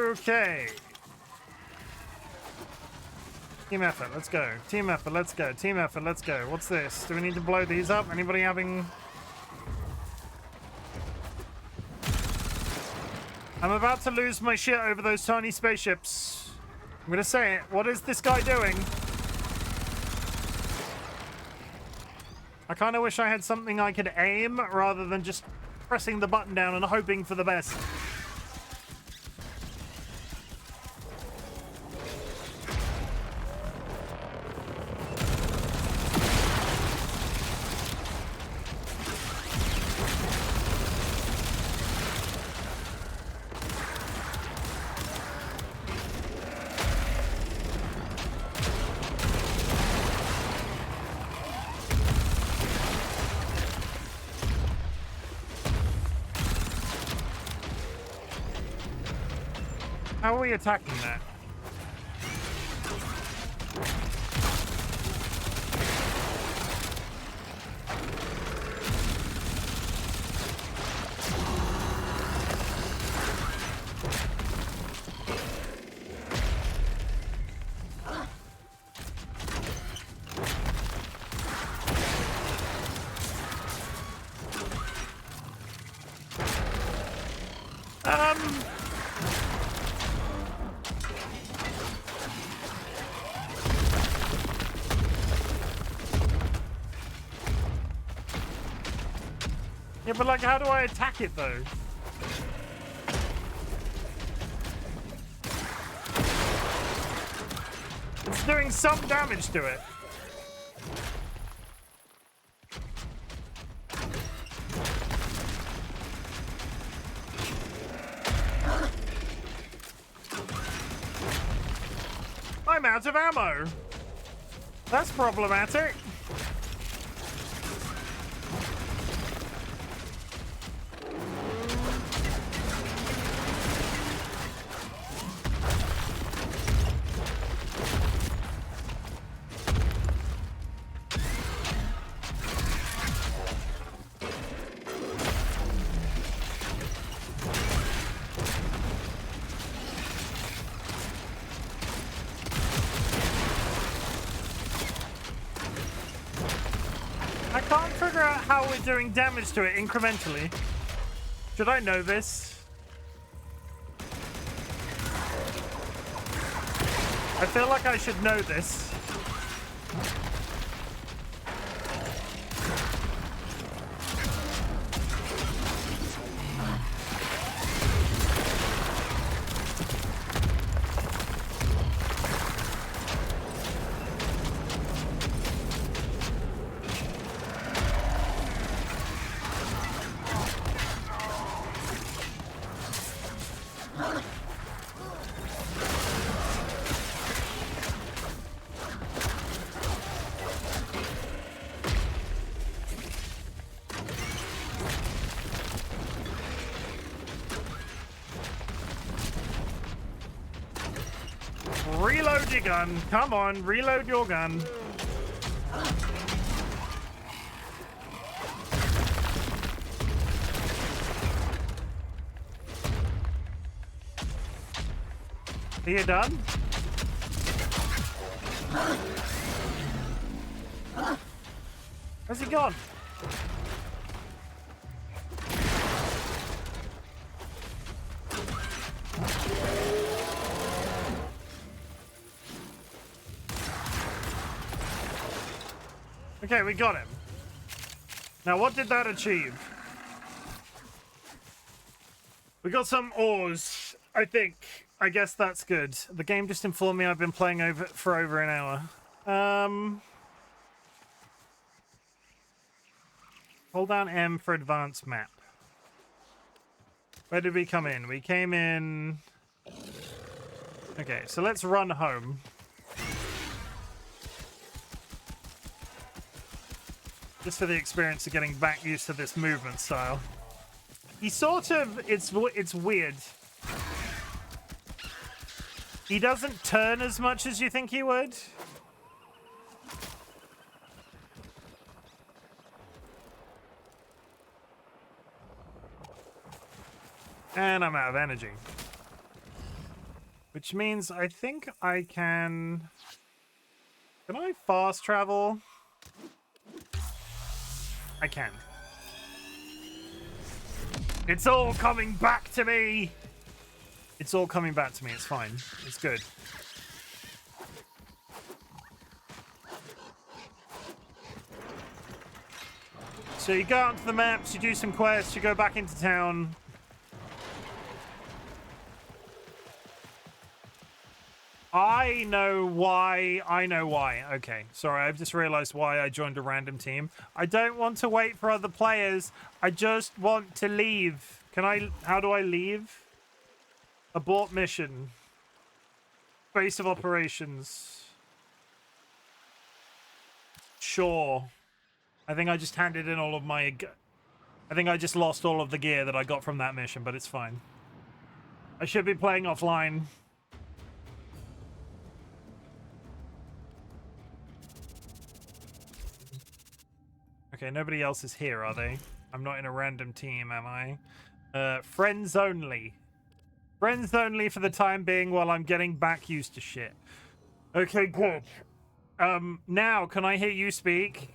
Okay. Team effort, let's go. Team effort, let's go. Team effort, let's go. What's this? Do we need to blow these up? Anybody having... I'm about to lose my shit over those tiny spaceships. I'm gonna say it. What is this guy doing? I kind of wish I had something I could aim rather than just pressing the button down and hoping for the best. How are we attacking that? Yeah, but like, how do I attack it though? It's doing some damage to it. I'm out of ammo. That's problematic. I can't figure out how we're doing damage to it incrementally. Should I know this? I feel like I should know this. Reload your gun. Come on, reload your gun. Are you done? Where's he gone? Okay, we got him. Now, what did that achieve? We got some ores, I think. I guess that's good. The game just informed me I've been playing for over an hour. Hold down M for advanced map. Where did we come in? We came in... Okay, so let's run home. Just for the experience of getting back used to this movement style. He sort of... It's weird. He doesn't turn as much as you think he would. And I'm out of energy. Which means I think I can... Can I fast travel? I can. It's all coming back to me! It's all coming back to me. It's fine. It's good. So you go onto the maps, you do some quests, you go back into town. I know why. Okay, sorry, I've just realized why I joined a random team. I don't want to wait for other players. I just want to leave. How do I leave? Abort mission. Base of operations. Sure. I think I just handed in all of my... I think I just lost all of the gear that I got from that mission, but it's fine. I should be playing offline. Okay, nobody else is here, are they? I'm not in a random team, am I? Friends only. Friends only for the time being while I'm getting back used to shit. Okay, good. Now, can I hear you speak?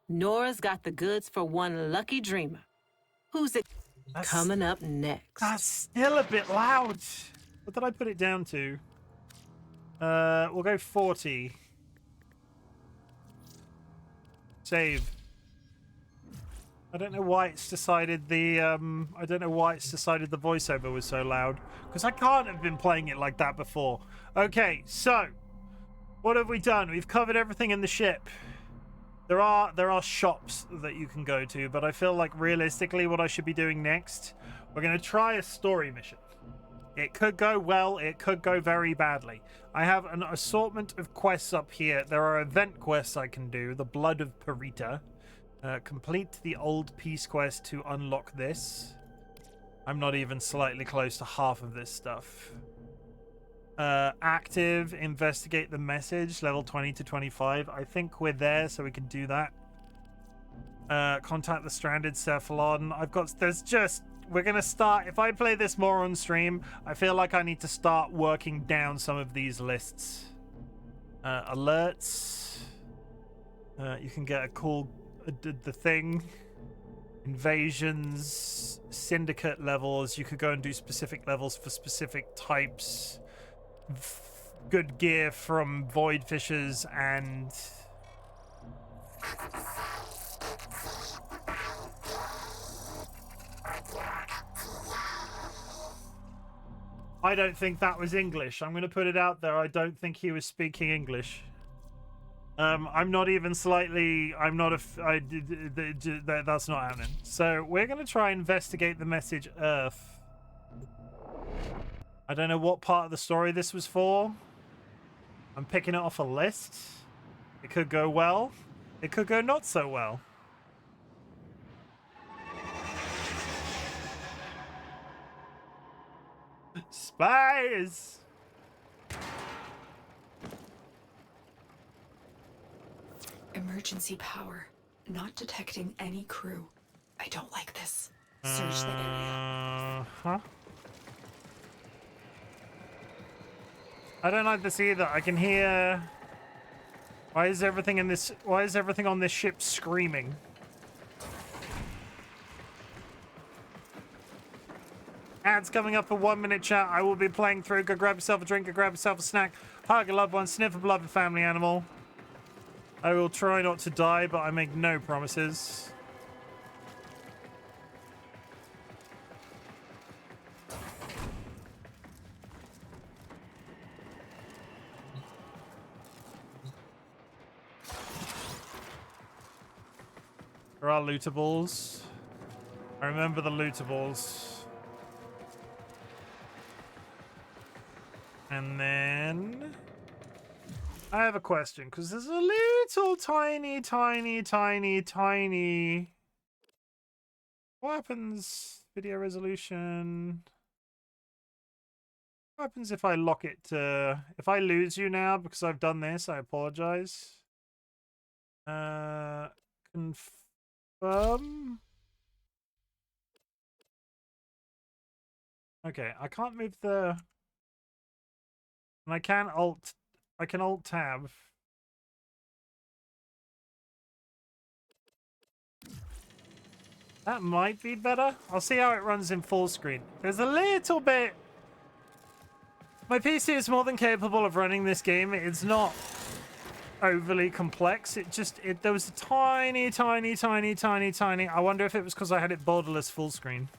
Nora's got the goods for one lucky dreamer. Who's it coming up next? That's still a bit loud. What did I put it down to? We'll go 40. Save. I don't know why it's decided the voiceover was so loud, because I can't have been playing it like that before. Okay, so what have we done? We've covered everything in the ship. There are shops that you can go to, but I feel like realistically what I should be doing next, we're going to try a story mission. It could go well, it could go very badly. I have an assortment of quests up here. There are event quests I can do. The Blood of Parita. Complete the old peace quest to unlock this. I'm not even slightly close to half of this stuff. Active, investigate the message, level 20 to 25. I think we're there, so we can do that. Contact the stranded Cephalon. We're gonna start, if I play this more on stream, I feel like I need to start working down some of these lists. Alerts. You can get a cool, the thing. Invasions, syndicate levels. You could go and do specific levels for specific types. Good gear from void fishers and I don't think that was English. I'm going to put it out there. I don't think he was speaking English. I'm not even slightly... that's not happening. So we're going to try and investigate the message Earth. I don't know what part of the story this was for. I'm picking it off a list. It could go well. It could go not so well. Spies! Emergency power. Not detecting any crew. I don't like this. Search the area. Huh? I don't like this either. I can hear... Why is everything on this ship screaming? Ads coming up for 1 minute chat. I will be playing through. Go grab yourself a drink, go grab yourself a snack. Hug a loved one, sniff a beloved family animal. I will try not to die, but I make no promises. There are lootables. I remember the lootables. And then I have a question, because there's a little tiny. What happens? Video resolution. What happens if I lock it to... If I lose you now because I've done this, I apologize. Confirm. Okay, I can't move the... And I can alt tab. That might be better. I'll see how it runs in full screen. There's a little bit... My PC is more than capable of running this game. It's not overly complex. There was a tiny. I wonder if it was because I had it borderless full screen.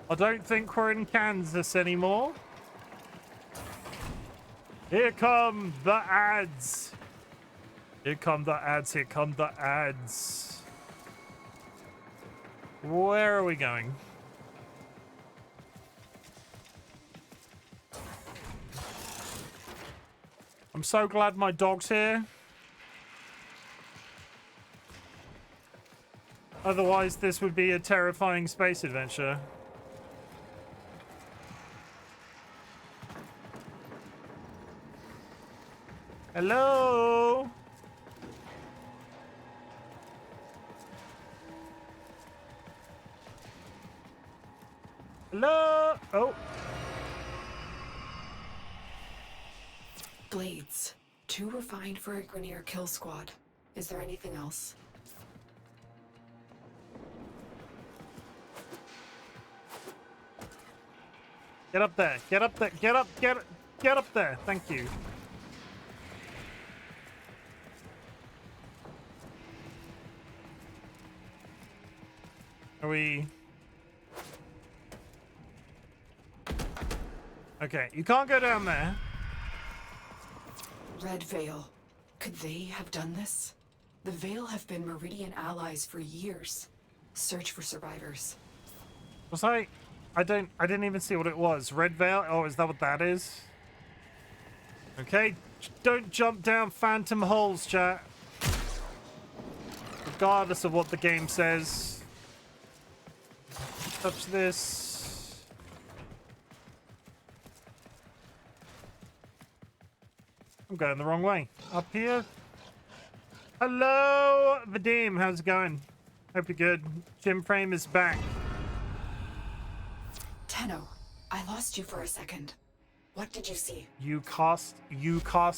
I don't think we're in Kansas anymore. Here come the ads. Here come the ads. Here come the ads. Where are we going? I'm so glad my dog's here. Otherwise, this would be a terrifying space adventure. Hello? Hello? Oh. Blades. 2 refined for a Grineer kill squad. Is there anything else? Get up there. Get up there. Get up there. Thank you. Are we... Okay, you can't go down there. Red Veil. Could they have done this? The Veil have been Meridian allies for years. Search for survivors. Was I didn't even see what it was. Red Veil? Oh, is that what that is? Okay, don't jump down phantom holes, chat. Regardless of what the game says. Touch this. I'm going the wrong way. Up here. Hello, Vadim. How's it going? Hope you're good. Chim frame is back. Tenno, I lost you for a second. What did you see? You cast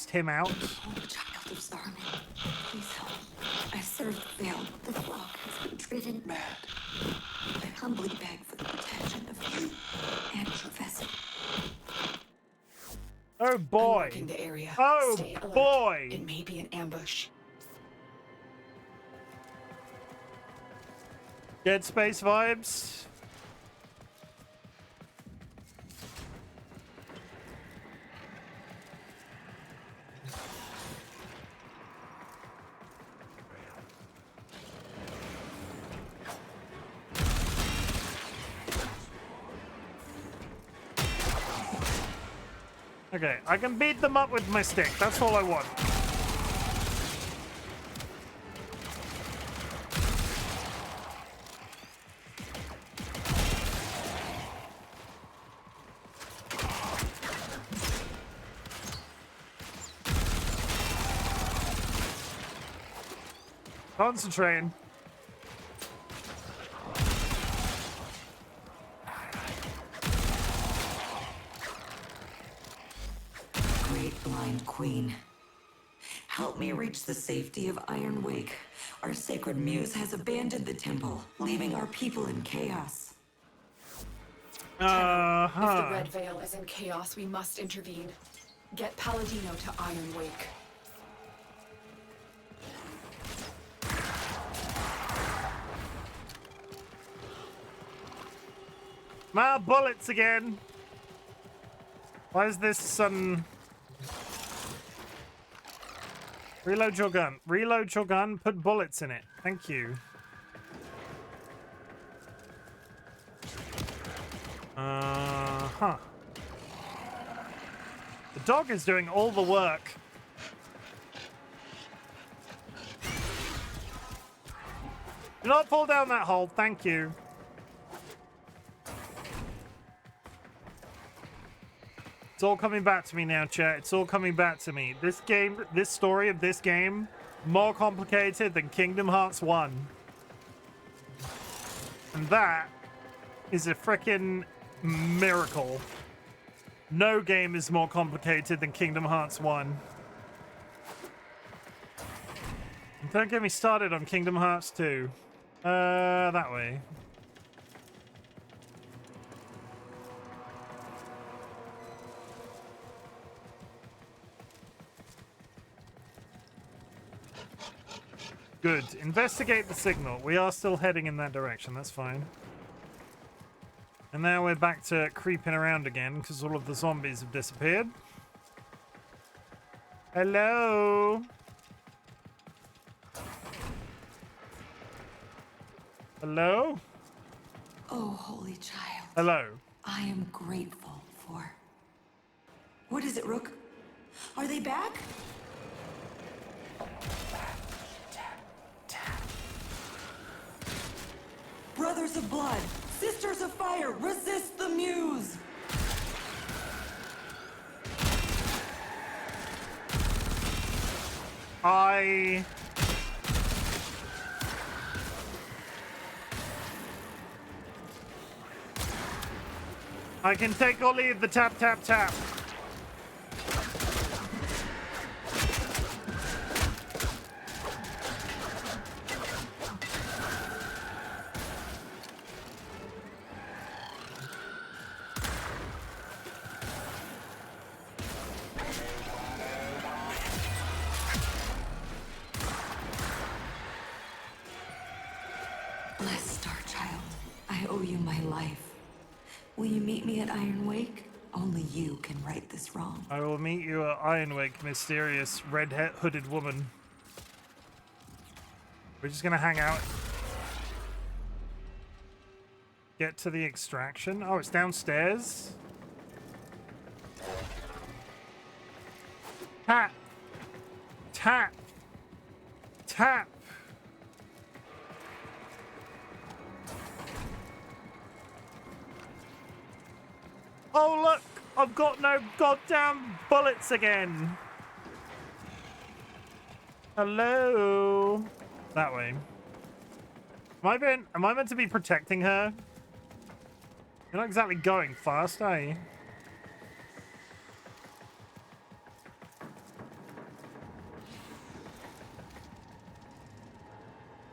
him out? Oh, child of Zarman, please help. I served Veil. The flock has been driven mad. I humbly beg for the protection of you and your vessel. Oh boy. I'm marking the area. Oh Stay alert. boy. It may be an ambush. Dead Space vibes. Okay, I can beat them up with my stick. That's all I want. Concentrating. Great blind queen, help me reach the safety of Iron Wake. Our sacred muse has abandoned the temple, leaving our people in chaos. If the Red Veil is in chaos, we must intervene. Get Palladino to Iron Wake. My bullets again. Why is this sudden Reload your gun. Reload your gun. Put bullets in it. Thank you. Huh. The dog is doing all the work. Do not fall down that hole. Thank you. It's all coming back to me now, chat. It's all coming back to me. This game, this story of this game, more complicated than Kingdom Hearts 1. And that is a frickin' miracle. No game is more complicated than Kingdom Hearts 1. And don't get me started on Kingdom Hearts 2. That way. Good. Investigate the signal. We are still heading in that direction. That's fine. And now we're back to creeping around again because all of the zombies have disappeared. Hello? Hello? Oh, holy child. Hello? I am grateful for... What is it, Rook? Are they back? Brothers of blood, sisters of fire, resist the muse! I can take or leave the tap, tap, tap. Blessed Star Child, I owe you my life. Will you meet me at Iron Wake? Only you can right this wrong. I will meet you at Ironwake, mysterious red-hooded woman. We're just gonna hang out. Get to the extraction. Oh, it's downstairs. Tap. Tap. Tap. Oh, look! I've got no goddamn bullets again! Hello? That way. Am I meant to be protecting her? You're not exactly going fast, are you?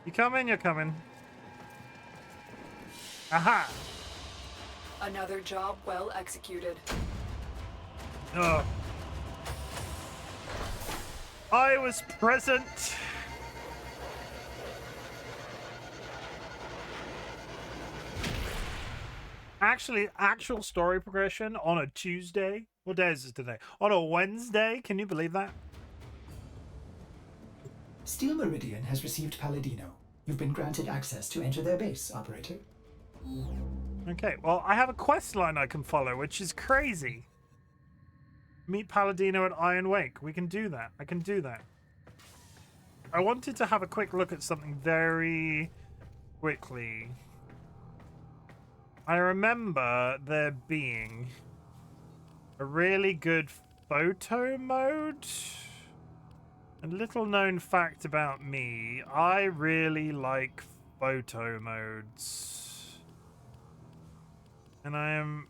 You coming? You're coming. Aha! Another job well executed. Ugh. I was present. Actually, actual story progression on a Tuesday. What day is it today? On a Wednesday? Can you believe that? Steel Meridian has received Palladino. You've been granted access to enter their base, Operator. Okay, well, I have a quest line I can follow, which is crazy. Meet Palladino at Iron Wake. We can do that. I can do that. I wanted to have a quick look at something very quickly. I remember there being a really good photo mode. A little known fact about me, I really like photo modes. And I am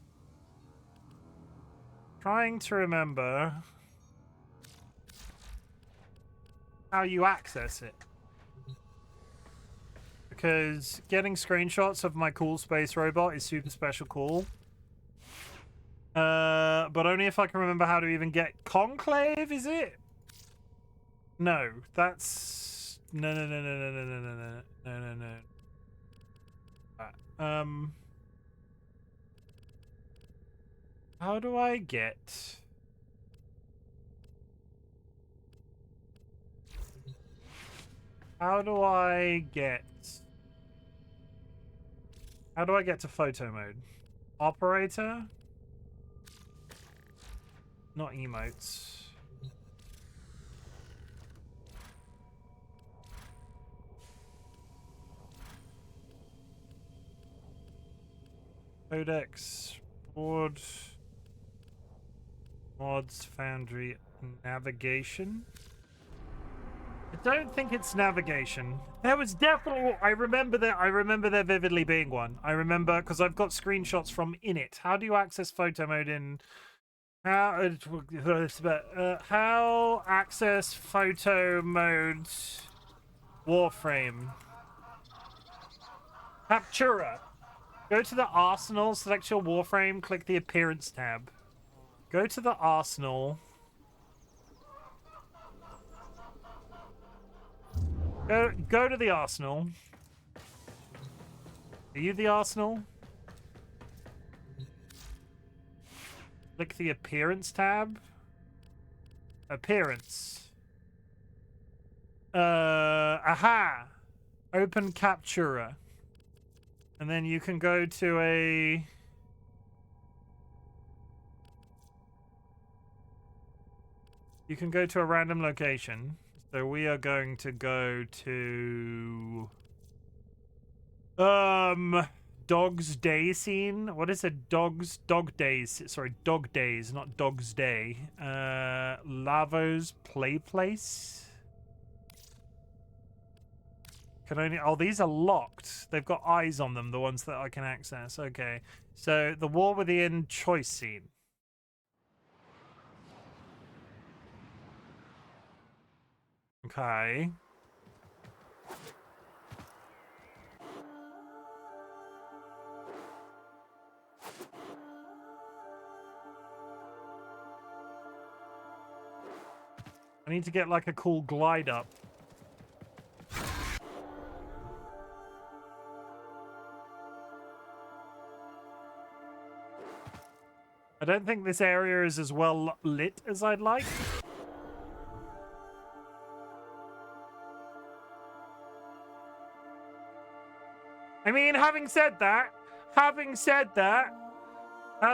trying to remember how you access it. Because getting screenshots of my cool space robot is super special cool. But only if I can remember how to even get Conclave, is it? No, that's... No. How do I get... How do I get to photo mode? Operator? Not emotes. Codex, board, mods, foundry, navigation. I don't think it's navigation. There was definitely. I remember there vividly being one. I remember because I've got screenshots from init. How do you access photo mode in? How access photo mode? Warframe. Captura. Go to the arsenal, select your Warframe, click the appearance tab. Go to the arsenal. Go to the arsenal. Are you the arsenal? Click the appearance tab. Appearance. Aha! Open Captura. And then you can go to a... You can go to a random location. So we are going to go to... Dog's Day scene? What is a dog days? Sorry, dog days, not Dog's Day. Lavo's play place? Can only... Oh, these are locked. They've got eyes on them, the ones that I can access. Okay. So, the War Within choice scene. Okay. I need to get like a cool glide up. I don't think this area is as well lit as I'd like. I mean, having said that, how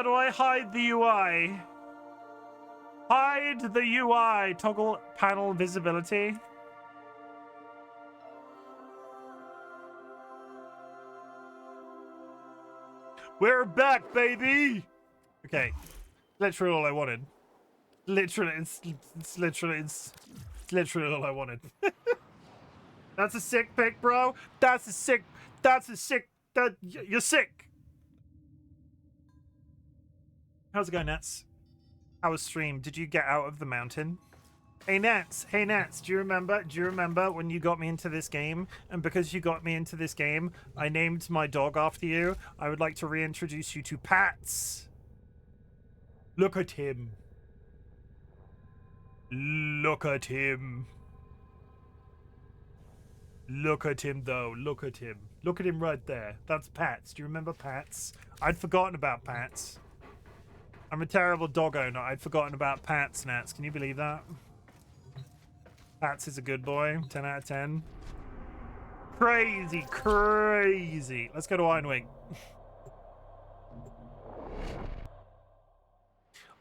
do I hide the UI? Hide the UI. Toggle panel visibility. We're back, baby. Okay, literally all I wanted. Literally, it's literally all I wanted. That's a sick pick, bro. That's a sick. You're sick. How's it going, Nats? How was stream? Did you get out of the mountain? Hey Nats, do you remember when you got me into this game? And because you got me into this game, I named my dog after you. I would like to reintroduce you to Pats. Look at him. Look at him. Look at him, though. Look at him. Look at him right there. That's Pats. Do you remember Pats? I'd forgotten about Pats. I'm a terrible dog owner. I'd forgotten about Pats, Nats. Can you believe that? Pats is a good boy. 10 out of 10. Crazy, crazy. Let's go to Ironwing.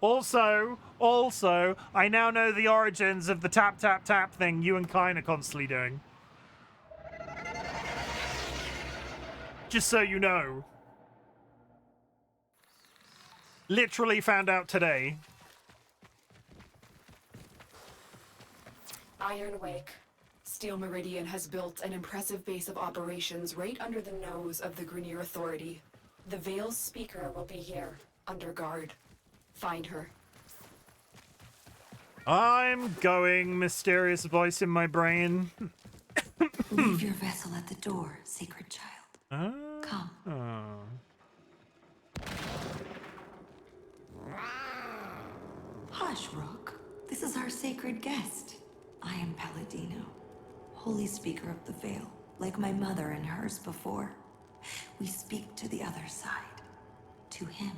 Also, I now know the origins of the tap, tap, tap thing you and Kine are constantly doing. Just so you know. Literally found out today. Ironwake. Steel Meridian has built an impressive base of operations right under the nose of the Grineer Authority. The Veil's speaker will be here, under guard. Find her. I'm going, mysterious voice in my brain. Leave your vessel at the door, sacred child. Come. Hush, Rook. This is our sacred guest. I am Palladino, holy speaker of the Veil, like my mother and hers before. We speak to the other side, to him.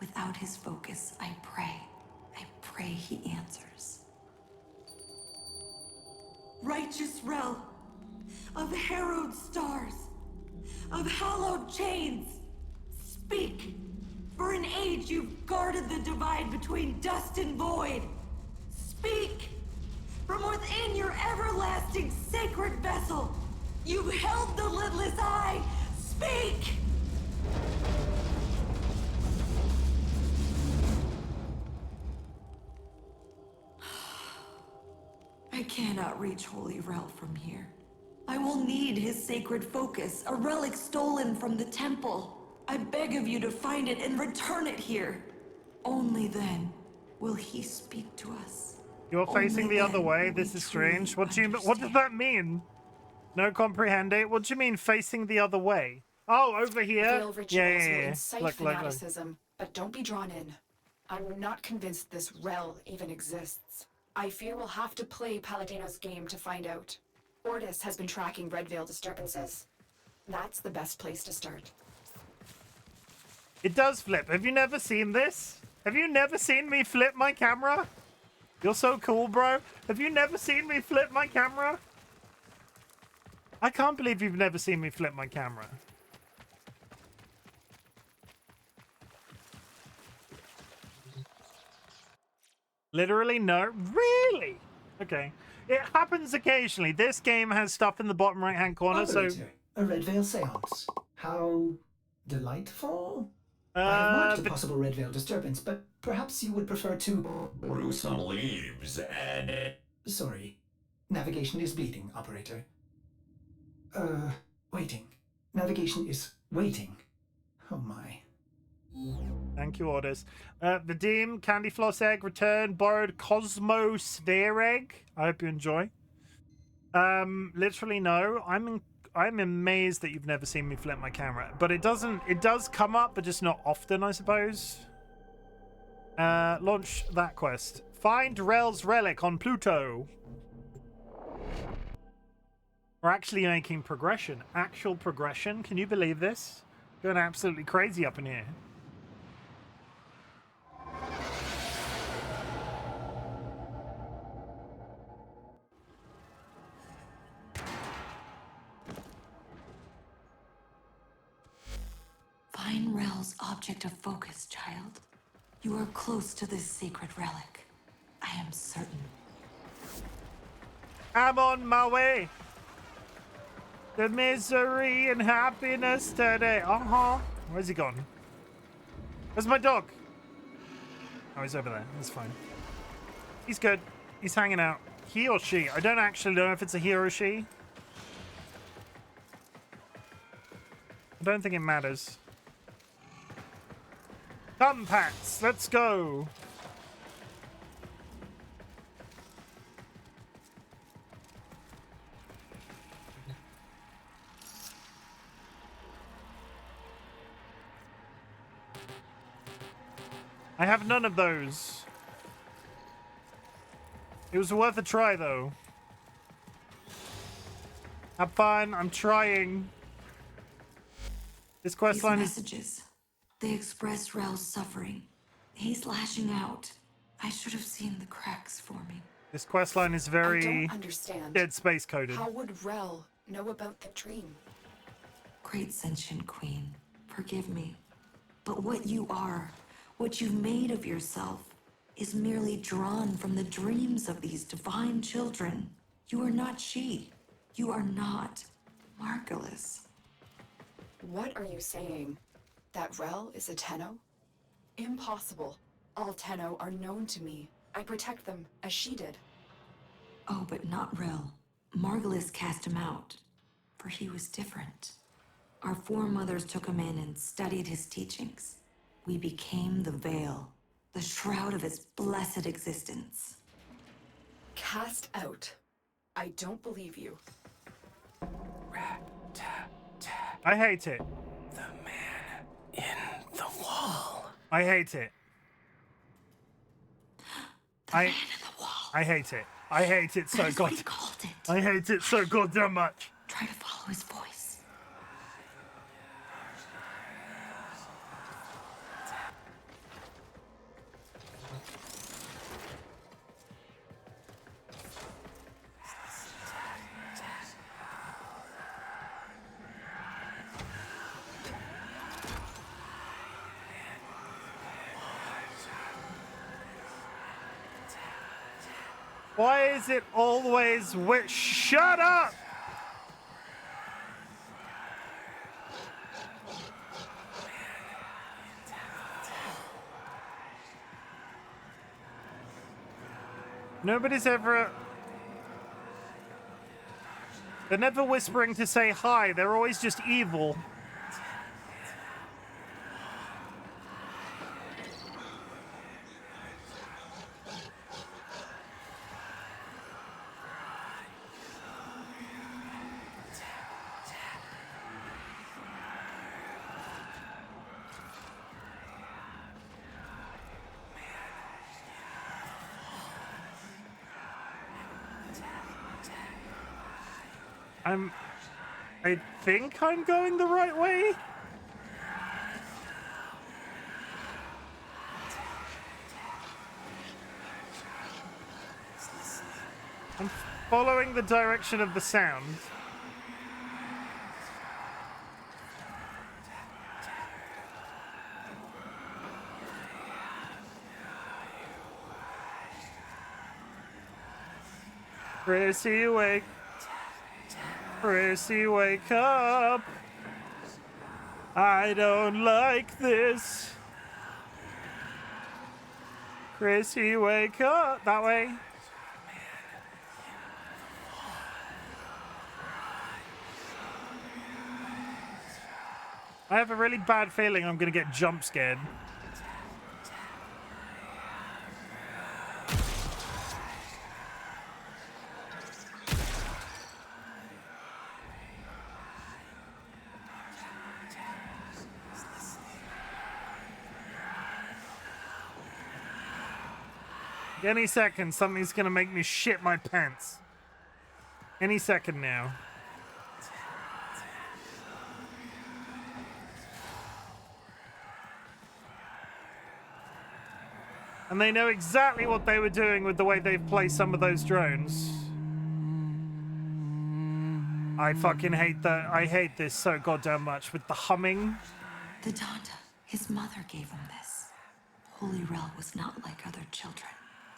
Without his focus, I pray he answers. Righteous Rel, of harrowed stars, of hallowed chains. Speak! For an age you've guarded the divide between dust and void. Speak! From within your everlasting sacred vessel, you've held the lidless eye. Speak! I cannot reach Holy Rel from here. I will need his sacred focus, a relic stolen from the temple. I beg of you to find it and return it here. Only then will he speak to us. You're facing Only the other then way. will This we is strange. truly What does that mean? No comprehende. What do you mean facing the other way? Oh, over here. Veil rituals will incite Look. fanaticism, but don't be drawn in. I'm not convinced this Rel even exists. I fear we'll have to play Palladino's game to find out. Ortis has been tracking Red Veil disturbances. That's the best place to start. It does flip. Have you never seen this? Have you never seen me flip my camera? You're so cool, bro. Have you never seen me flip my camera? I can't believe you've never seen me flip my camera. Literally, no. Really? Okay. It happens occasionally. This game has stuff in the bottom right-hand corner, so... Operator, a Red Veil seance. How delightful. I have marked a possible Red Veil disturbance, but perhaps you would prefer to... brew some leaves and... Sorry. Navigation is bleeding, operator. Waiting. Navigation is waiting. Oh my. Thank you, Orders. Vadim, Candy Floss Egg, Return, Borrowed Cosmo Sphere Egg. I hope you enjoy. Literally, no. I'm amazed that you've never seen me flip my camera. But it does come up, but just not often, I suppose. Launch that quest. Find Rel's relic on Pluto. We're actually making progression. Actual progression. Can you believe this? Going absolutely crazy up in here. Find Rel's object of focus, child. You are close to this sacred relic. I am certain. I'm on my way. The misery and happiness today. Where's he gone? Where's my dog? Oh, he's over there. That's fine. He's good. He's hanging out. He or she? I don't actually know if it's a he or a she. I don't think it matters. Come, Pats. Let's go. I have none of those. It was worth a try, though. Have fun. I'm trying. This quest line is... messages. They express Rel's suffering. He's lashing out. I should have seen the cracks forming. This quest line is I very don't understand. Dead Space coded. How would Rel know about the dream? Great sentient queen, forgive me. But what you are, what you've made of yourself, is merely drawn from the dreams of these divine children. You are not she. You are not Margulis. What are you saying? That Rel is a Tenno? Impossible. All Tenno are known to me. I protect them, as she did. Oh, but not Rel. Margulis cast him out, for he was different. Our foremothers took him in and studied his teachings. We became the Veil, the shroud of his blessed existence. Cast out. I don't believe you. I hate it. the man in the wall. I hate it. Man in the wall. I hate it. I hate it so That is what he goddamn. called it. I hate it so goddamn much. Try to follow his voice. Why is it always shut up! Nobody's ever... They're never whispering to say hi. They're always just evil. I think I'm going the right way. I'm following the direction of the sound. Chrissy, wake. Chrissy, wake up. I don't like this. Chrissy, wake up. That way. I have a really bad feeling I'm gonna get jump scared. Any second, something's gonna make me shit my pants. Any second now. And they know exactly what they were doing with the way they've placed some of those drones. I fucking hate that. I hate this so goddamn much with the humming. The Donda, his mother gave him this. Holy Rel was not like other children.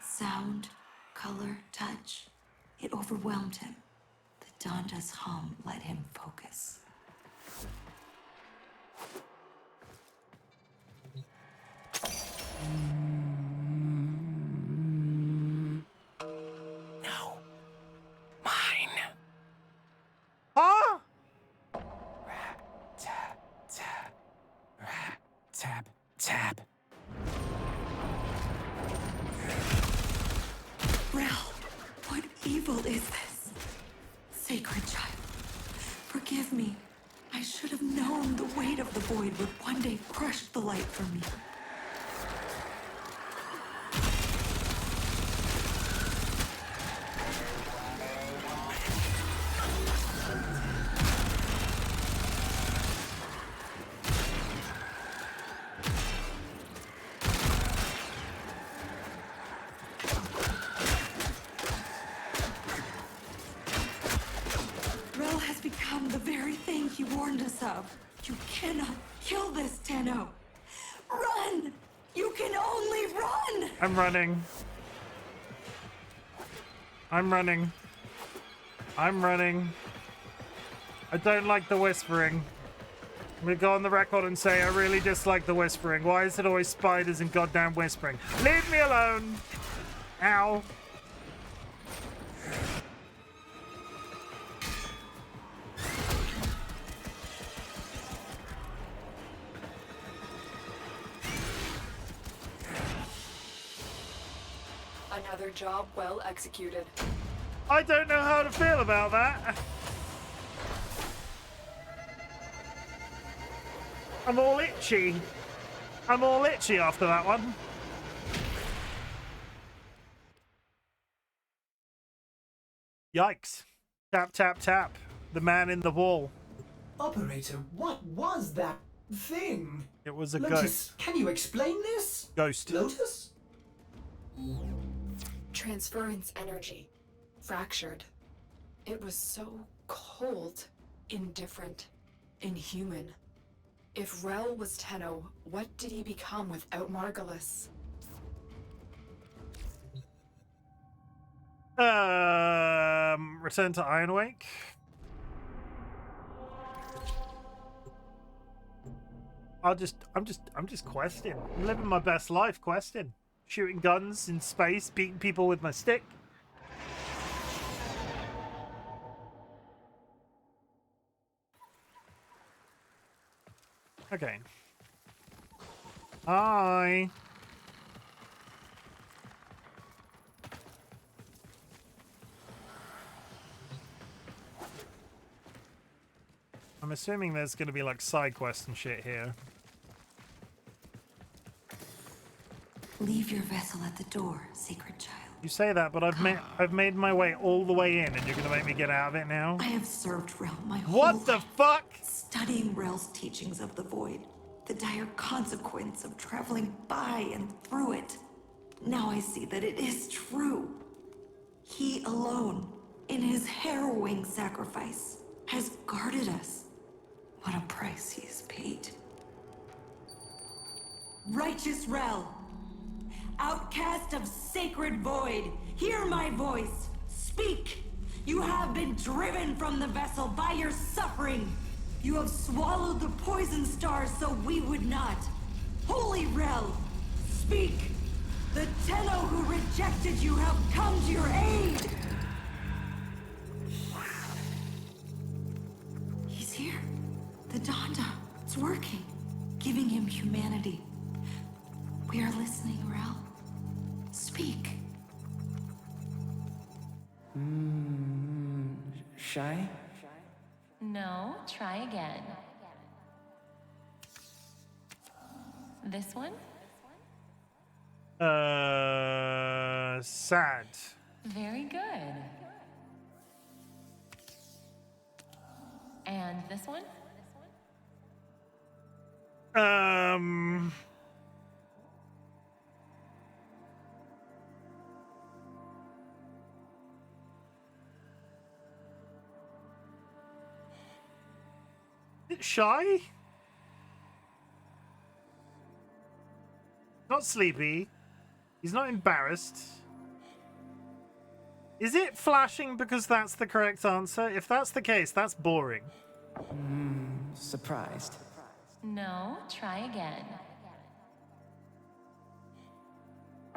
Sound, color, touch, it overwhelmed him. The Donda's hum let him focus. No. Mine. Huh? Tap, tap. Tap, tap. Rel, what evil is this? Sacred child, forgive me. I should have known the weight of the void would one day crush the light from me. Rel has become the very thing he warned us of. You cannot kill this, Tenno. Run! You can only run! I'm running. I'm running. I'm running. I don't like the whispering. I'm gonna go on the record and say I really dislike the whispering. Why is it always spiders and goddamn whispering? Leave me alone! Ow. Another job well executed. I don't know how to feel about that. I'm all itchy. I'm all itchy after that one. Yikes. Tap, tap, tap. The man in the wall. Operator, what was that thing? It was a Lotus, ghost. can you explain this? Ghost. Lotus? Transference energy. Fractured. It was so cold, indifferent, inhuman. If Rel was Tenno, what did he become without Margulis? Return to Ironwake. I'm just questing. I'm living my best life questing. Shooting guns in space, beating people with my stick. Okay. Hi. I'm assuming there's going to be like side quests and shit here. Leave your vessel at the door, sacred child. You say that, but I've made my way all the way in, and you're going to make me get out of it now? I have served Rel my whole What the life, fuck? studying Rel's teachings of the void, the dire consequence of traveling by and through it. Now I see that it is true. He alone, in his harrowing sacrifice, has guarded us. What a price he has paid. Righteous Rel, outcast of sacred void, hear my voice. Speak. You have been driven from the vessel by your suffering. You have swallowed the poison stars so we would not. Holy Rel, speak. The Tenno who rejected you have come to your aid. He's here. The Donda. It's working. Giving him humanity. We are listening, Rel. Speak. Shy? No, try again. This one? Sad. Very good. And this one? Shy? Not sleepy. He's not embarrassed. Is it flashing because that's the correct answer? If that's the case, that's boring. Surprised. No, try again.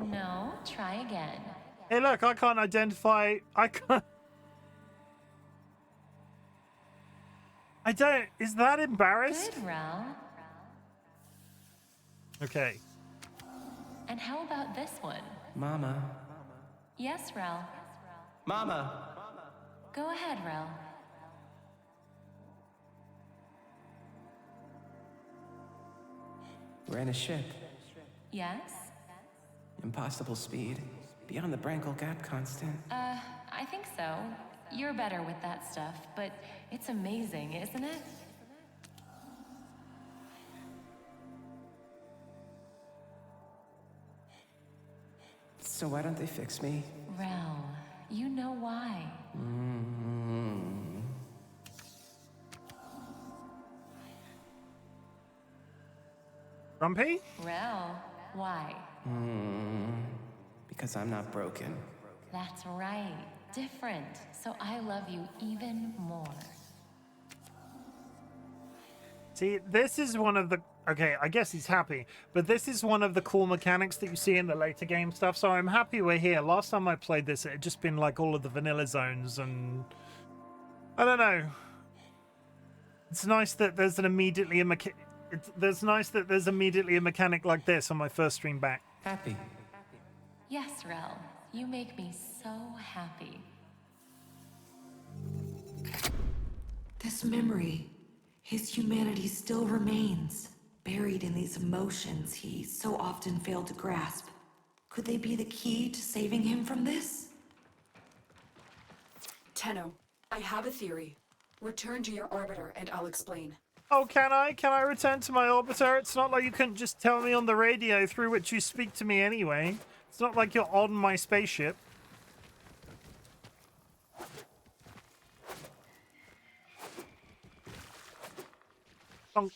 No, try again. Hey, look, I can't identify. I can't. I don't. Is that embarrassed? Good, Rel. Okay. And how about this one? Mama. Yes, Rel. Mama! Go ahead, Rel. We're in a ship. Yes? Impossible speed. Beyond the Brankel Gap constant. I think so. You're better with that stuff, but it's amazing, isn't it? So why don't they fix me? Rel, you know why. Grumpy? Rel, why? Because I'm not broken. That's right. Different. So I love you even more. See, this is one of the... Okay, I guess he's happy, but this is one of the cool mechanics that you see in the later game stuff, so I'm happy we're here. Last time I played this, it had just been like all of the vanilla zones, and... I don't know. It's nice that there's an immediately a nice that there's immediately a mechanic like this on my first stream back. Happy. Yes, Rel. You make me so happy. This memory, his humanity still remains, buried in these emotions he so often failed to grasp. Could they be the key to saving him from this? Tenno, I have a theory. Return to your orbiter and I'll explain. Oh, can I? Can I return to my orbiter? It's not like you can just tell me on the radio through which you speak to me anyway. It's not like you're on my spaceship. Bonk.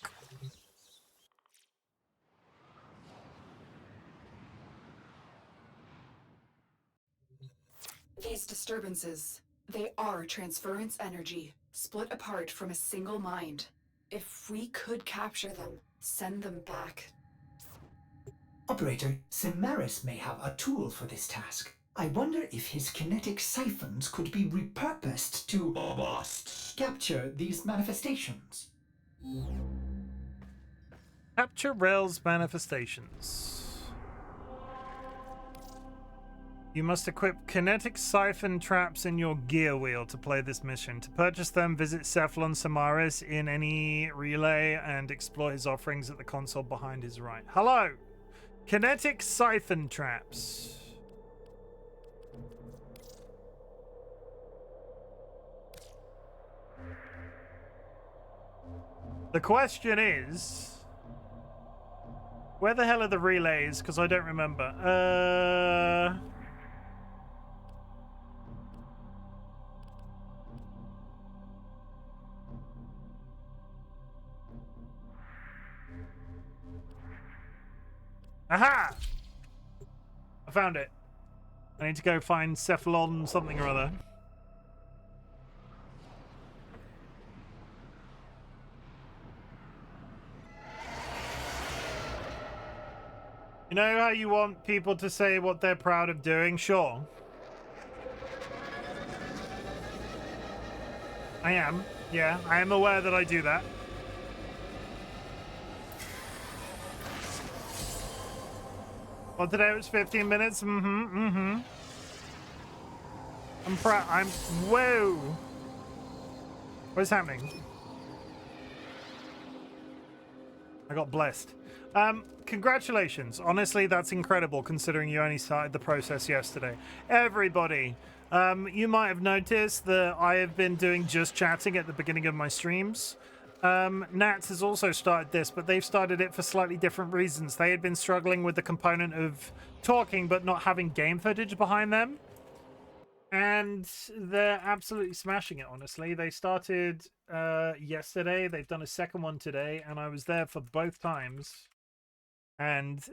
These These disturbances, they are transference energy, split apart from a single mind. If we could capture them, send them back. Operator, Simaris may have a tool for this task. I wonder if his kinetic siphons could be repurposed to capture these manifestations. Capture Rel's manifestations. You must equip kinetic siphon traps in your gear wheel to play this mission. To purchase them, visit Cephalon Samaris in any relay and explore his offerings at the console behind his right. Hello! Kinetic siphon traps. The question is, where the hell are the relays? Because I don't remember. Aha! I found it. I need to go find Cephalon something or other. You know how you want people to say what they're proud of doing? Sure. I am. Yeah, I am aware that I do that. Well, today it was 15 minutes. I'm proud. Whoa. What's happening? I got blessed. Congratulations. Honestly, that's incredible considering you only started the process yesterday. Everybody, you might have noticed that I have been doing just chatting at the beginning of my streams. Nats has also started this, but they've started it for slightly different reasons. They had been struggling with the component of talking but not having game footage behind them. And they're absolutely smashing it, honestly. They started yesterday. They've done a second one today, and I was there for both times. And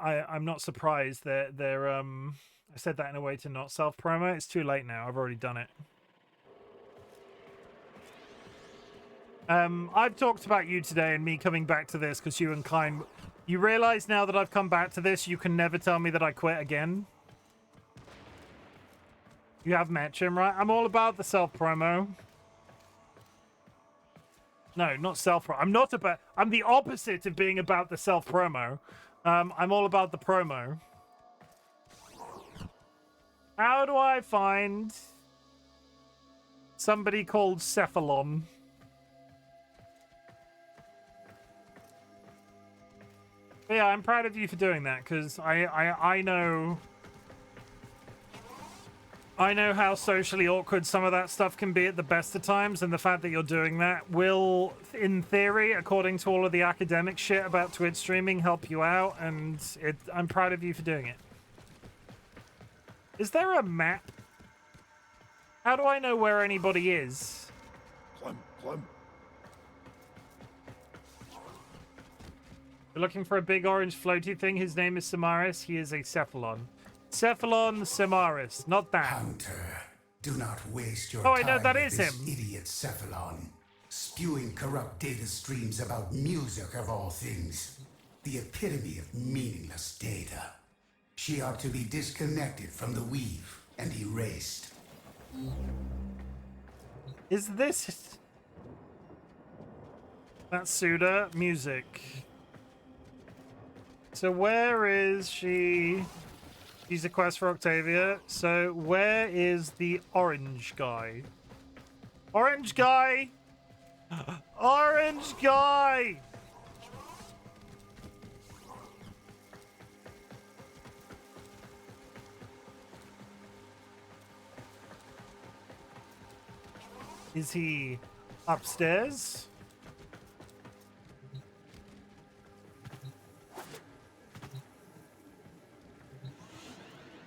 I'm not surprised that they're I said that in a way to not self-promo. It's too late now. I've already done it. I've talked about you today and me coming back to this because you and Klein... You realize now that I've come back to this, you can never tell me that I quit again? You have met Chim, right? I'm all about the self-promo. No, not self-promo. I'm not about... I'm the opposite of being about the self-promo. I'm all about the promo. How do I find somebody called Cephalon? But yeah, I'm proud of you for doing that, because I know how socially awkward some of that stuff can be at the best of times, and the fact that you're doing that will, in theory, according to all of the academic shit about Twitch streaming, help you out, and I'm proud of you for doing it. Is there a map? How do I know where anybody is? Clem. You're looking for a big orange floaty thing? His name is Samaris. He is a Cephalon. Cephalon Samaris, not that. Hunter, do not waste your time. Oh, I know that with is this him. Idiot Cephalon, spewing corrupt data streams about music of all things. The epitome of meaningless data. She ought to be disconnected from the weave and erased. Is this... That's Suda music. So where is she? She's a quest for Octavia. So where is the orange guy? Orange guy! Orange guy! Is he upstairs?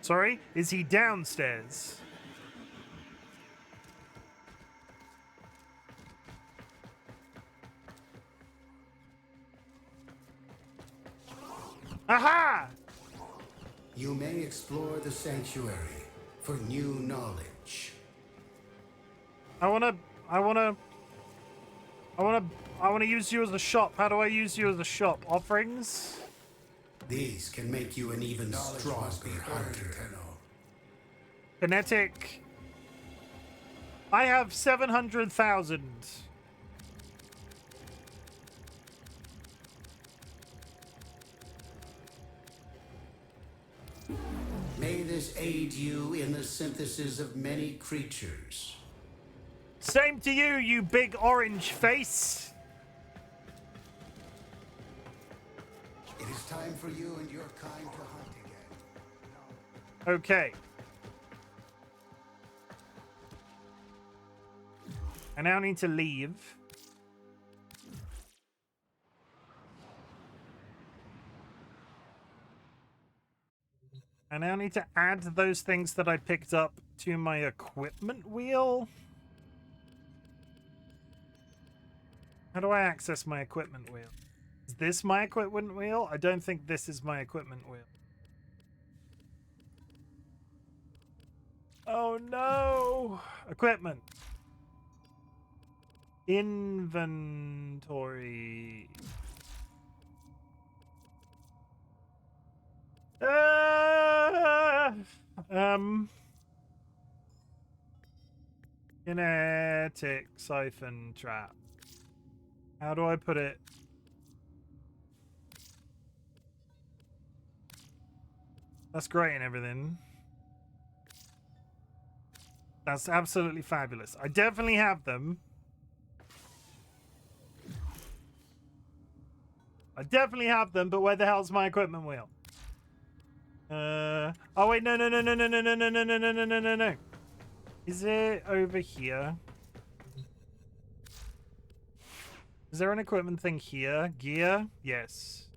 Sorry, is he downstairs? Aha! You may explore the sanctuary. for new knowledge. I wanna use you as a shop. How do I use you as a shop? Offerings? These can make you an even stronger hunter. Kinetic. I have 700,000. May this aid you in the synthesis of many creatures. Same to you, you big orange face. It is time for you and your kind to hunt again. Okay. I now need to leave. I now need to add those things that I picked up to my equipment wheel. How do I access my equipment wheel? Is this my equipment wheel? I don't think this is my equipment wheel. Oh no! Equipment. Inventory. Kinetic siphon trap. How do I put it? That's great and everything. That's absolutely fabulous. I definitely have them. I definitely have them, but where the hell's my equipment wheel? Oh wait, no. Is it over here? Is there an equipment thing here? Gear? Yes.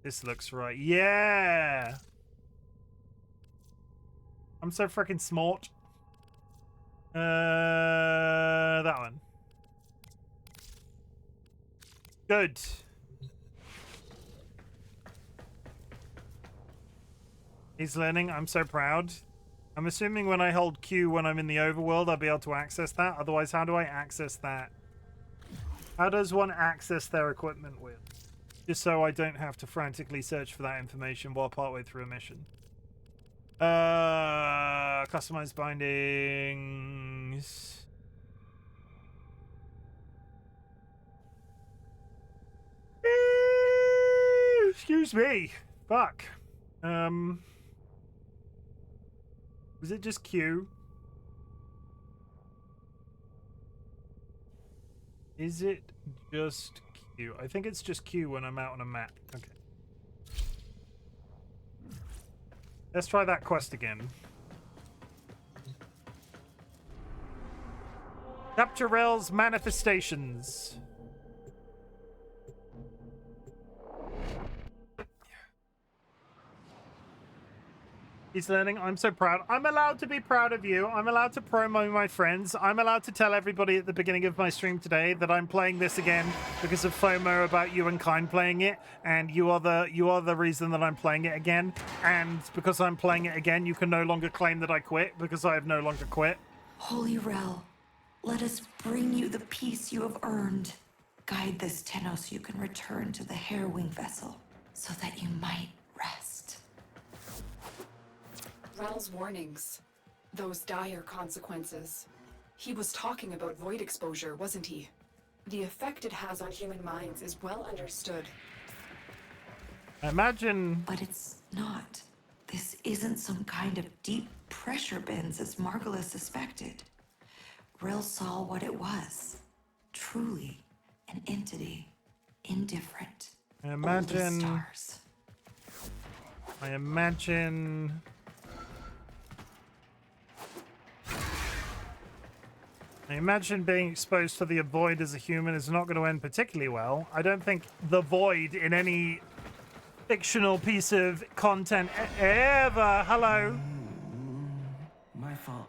This looks right. Yeah! I'm so freaking smart. That one. Good. He's learning. I'm so proud. I'm assuming when I hold Q when I'm in the overworld, I'll be able to access that. Otherwise, how do I access that? How does one access their equipment wheel? Just so I don't have to frantically search for that information while partway through a mission. Customized bindings. Excuse me. Fuck. Was it just Q? Is it just Q? I think it's just Q when I'm out on a map. Okay. Let's try that quest again. Capture Rel's manifestations. He's learning. I'm so proud. I'm allowed to be proud of you. I'm allowed to promo my friends. I'm allowed to tell everybody at the beginning of my stream today that I'm playing this again because of FOMO about you and Kind playing it, and you are the reason that I'm playing it again. And because I'm playing it again, you can no longer claim that I quit because I have no longer quit. Holy Rel, let us bring you the peace you have earned. Guide this Tenno so you can return to the Hairwing vessel, so that you might rest. Rel's warnings. Those dire consequences. He was talking about void exposure, wasn't he? The effect it has on human minds is well understood. Imagine... But it's not. This isn't some kind of deep pressure bends as Margolis suspected. Rel saw what it was. Truly an entity. Indifferent. Imagine... Stars. I imagine... I imagine being exposed to the void as a human is not going to end particularly well. I don't think the void in any fictional piece of content ever... Hello? My fault.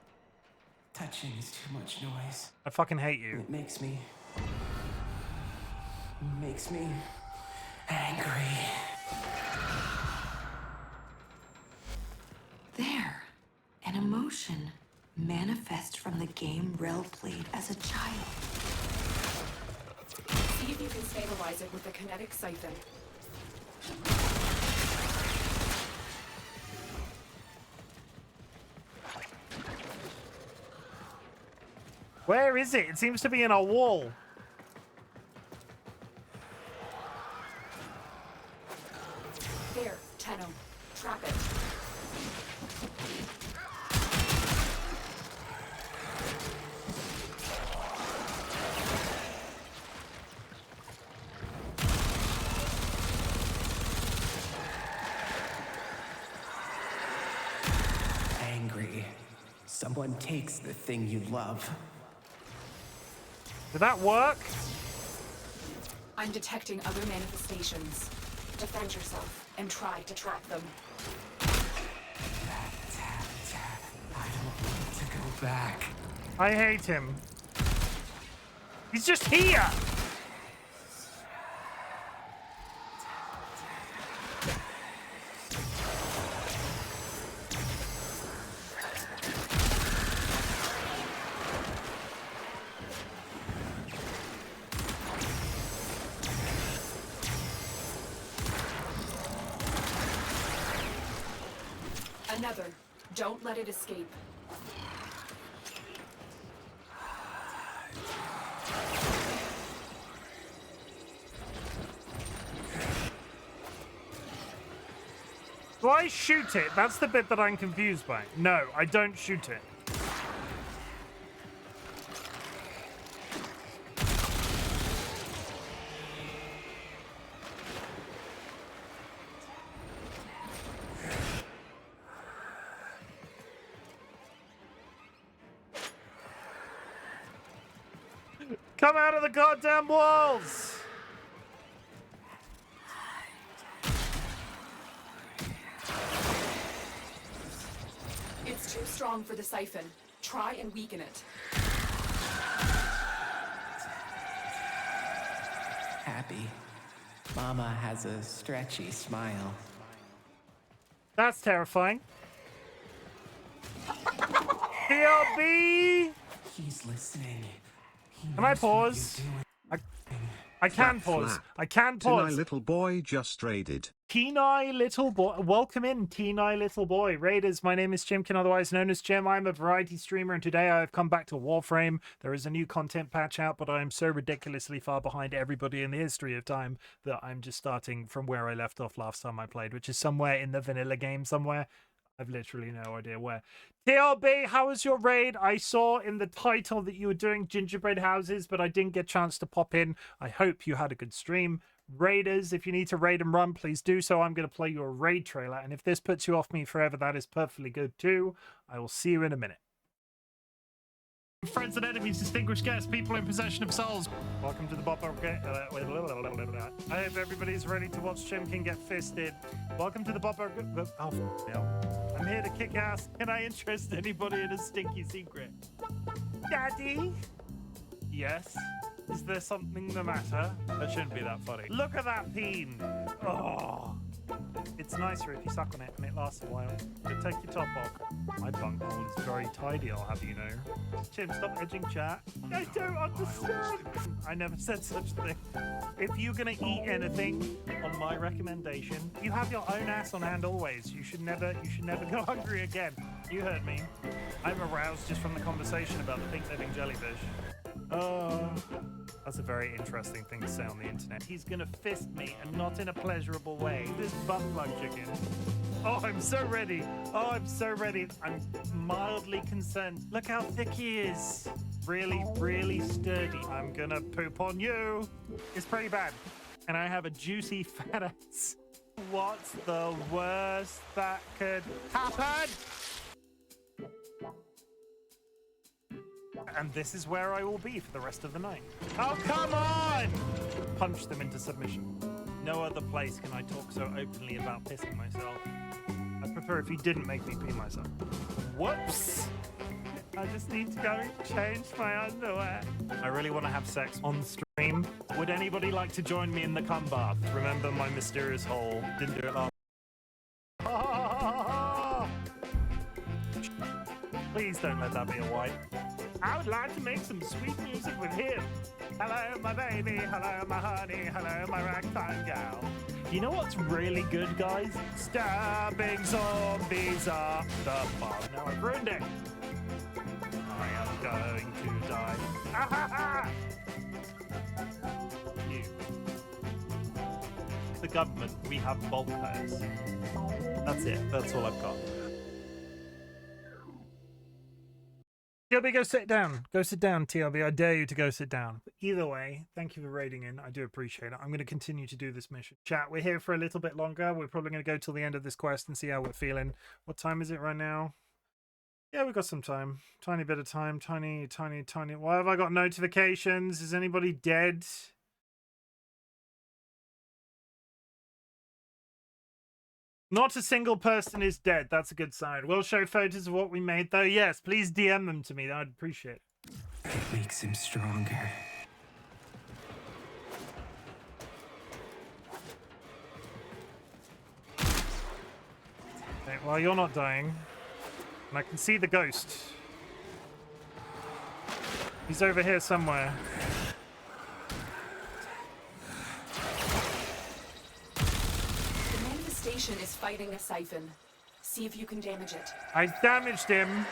Touching is too much noise. I fucking hate you. It makes me angry. There. An emotion manifest from the game Rel played as a child. See if you can stabilize it with the kinetic siphon. Where is it? It seems to be in a wall. There, Tenno. Trap it. Angry. Someone takes the thing you love. Did that work? I'm detecting other manifestations. Defend yourself and try to trap them. I don't want to go back. I hate him. He's just here! Another. Don't let it escape. Do I shoot it? That's the bit that I'm confused by. No, I don't shoot it. Come out of the goddamn walls! It's too strong for the siphon. Try and weaken it. Happy. Mama has a stretchy smile. That's terrifying. DLB! He's listening. Can I pause? I can pause. Flap. I can Kenai pause. little boy just raided. Kenai little boy. Welcome in, Kenai little boy. Raiders, my name is Chimken, otherwise known as Chim. I'm a variety streamer, and today I have come back to Warframe. There is a new content patch out, but I am so ridiculously far behind everybody in the history of time that I'm just starting from where I left off last time I played, which is somewhere in the vanilla game somewhere. I've literally no idea where. TLB, how was your raid? I saw in the title that you were doing gingerbread houses, but I didn't get a chance to pop in. I hope you had a good stream. Raiders, if you need to raid and run, please do so. I'm going to play you a raid trailer, and if this puts you off me forever, that is perfectly good too. I will see you in a minute. Friends and enemies, distinguished guests, people in possession of souls. Welcome to the Bopper. I hope everybody's ready to watch Chimken get fisted. Welcome to the Bopper. Oh, no. I'm here to kick ass. Can I interest anybody in a stinky secret? Daddy? Yes? Is there something the matter? That shouldn't be that funny. Look at that peen. Oh. It's nicer if you suck on it and it lasts a while. So take your top off. My bunghole is very tidy, I'll have you know. Chim, stop edging chat. I don't understand. I never said such a thing. If you're gonna eat anything, on my recommendation, you have your own ass on hand always. You should never go hungry again. You heard me. I'm aroused just from the conversation about the pink living jellyfish. Oh, that's a very interesting thing to say on the internet. He's gonna fist me, and not in a pleasurable way. This butt plug chicken. Oh, I'm so ready. Oh, I'm so ready. I'm mildly concerned. Look how thick he is. Really, really sturdy. I'm gonna poop on you. It's pretty bad. And I have a juicy fat ass. What's the worst that could happen? And this is where I will be for the rest of the night. Oh, come on! Punch them into submission. No other place can I talk so openly about pissing myself. I'd prefer if you didn't make me pee myself. Whoops! I just need to go and change my underwear. I really want to have sex on stream. Would anybody like to join me in the cum bath? Remember my mysterious hole. Didn't do it last. Please don't let that be a wipe. I would like to make some sweet music with him. Hello, my baby. Hello, my honey. Hello, my ragtime gal. You know what's really good, guys? Stabbing zombies up the bar. No, I've ruined it. I am going to die. Ah, ha, ha. You. The government, we have bulkheads. That's it. That's all I've got. TLB, go sit down. Go sit down, TLB. I dare you to go sit down. But either way, thank you for raiding in. I do appreciate it. I'm going to continue to do this mission. Chat, we're here for a little bit longer. We're probably going to go till the end of this quest and see how we're feeling. What time is it right now? Yeah, we've got some time. Tiny bit of time. Tiny. Why have I got notifications? Is anybody dead? Not a single person is dead. That's a good sign. We'll show photos of what we made, though. Yes, please DM them to me. I'd appreciate it. It makes him stronger. Okay, well, you're not dying. And I can see the ghost. He's over here somewhere. Station is fighting a siphon. See if you can damage it. I damaged him.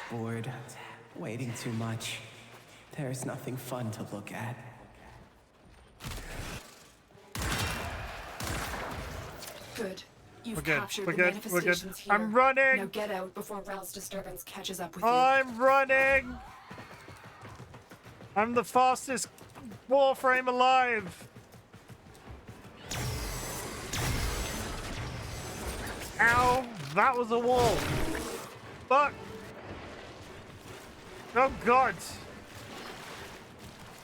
Bored. Waiting too much. There's nothing fun to look at. Good. You've We're good. captured We're the good. manifestations here. I'm running. Now get out before Rel's disturbance catches up with you. I'm running. I'm the fastest Warframe alive. Ow, that was a wall. Fuck. Oh god.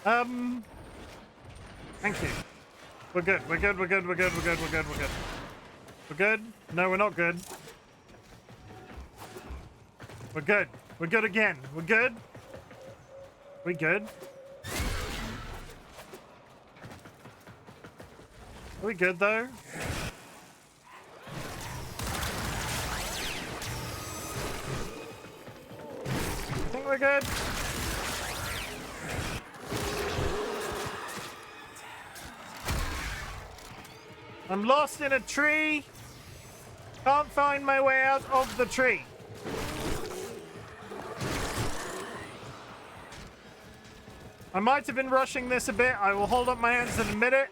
Thank you. We're good. We're good. We're good? No, we're not good. We're good. We're good again. We're good? We good? Are we good though? I think we're good. I'm lost in a tree. Can't find my way out of the tree. I might have been rushing this a bit. I will hold up my hands and admit it.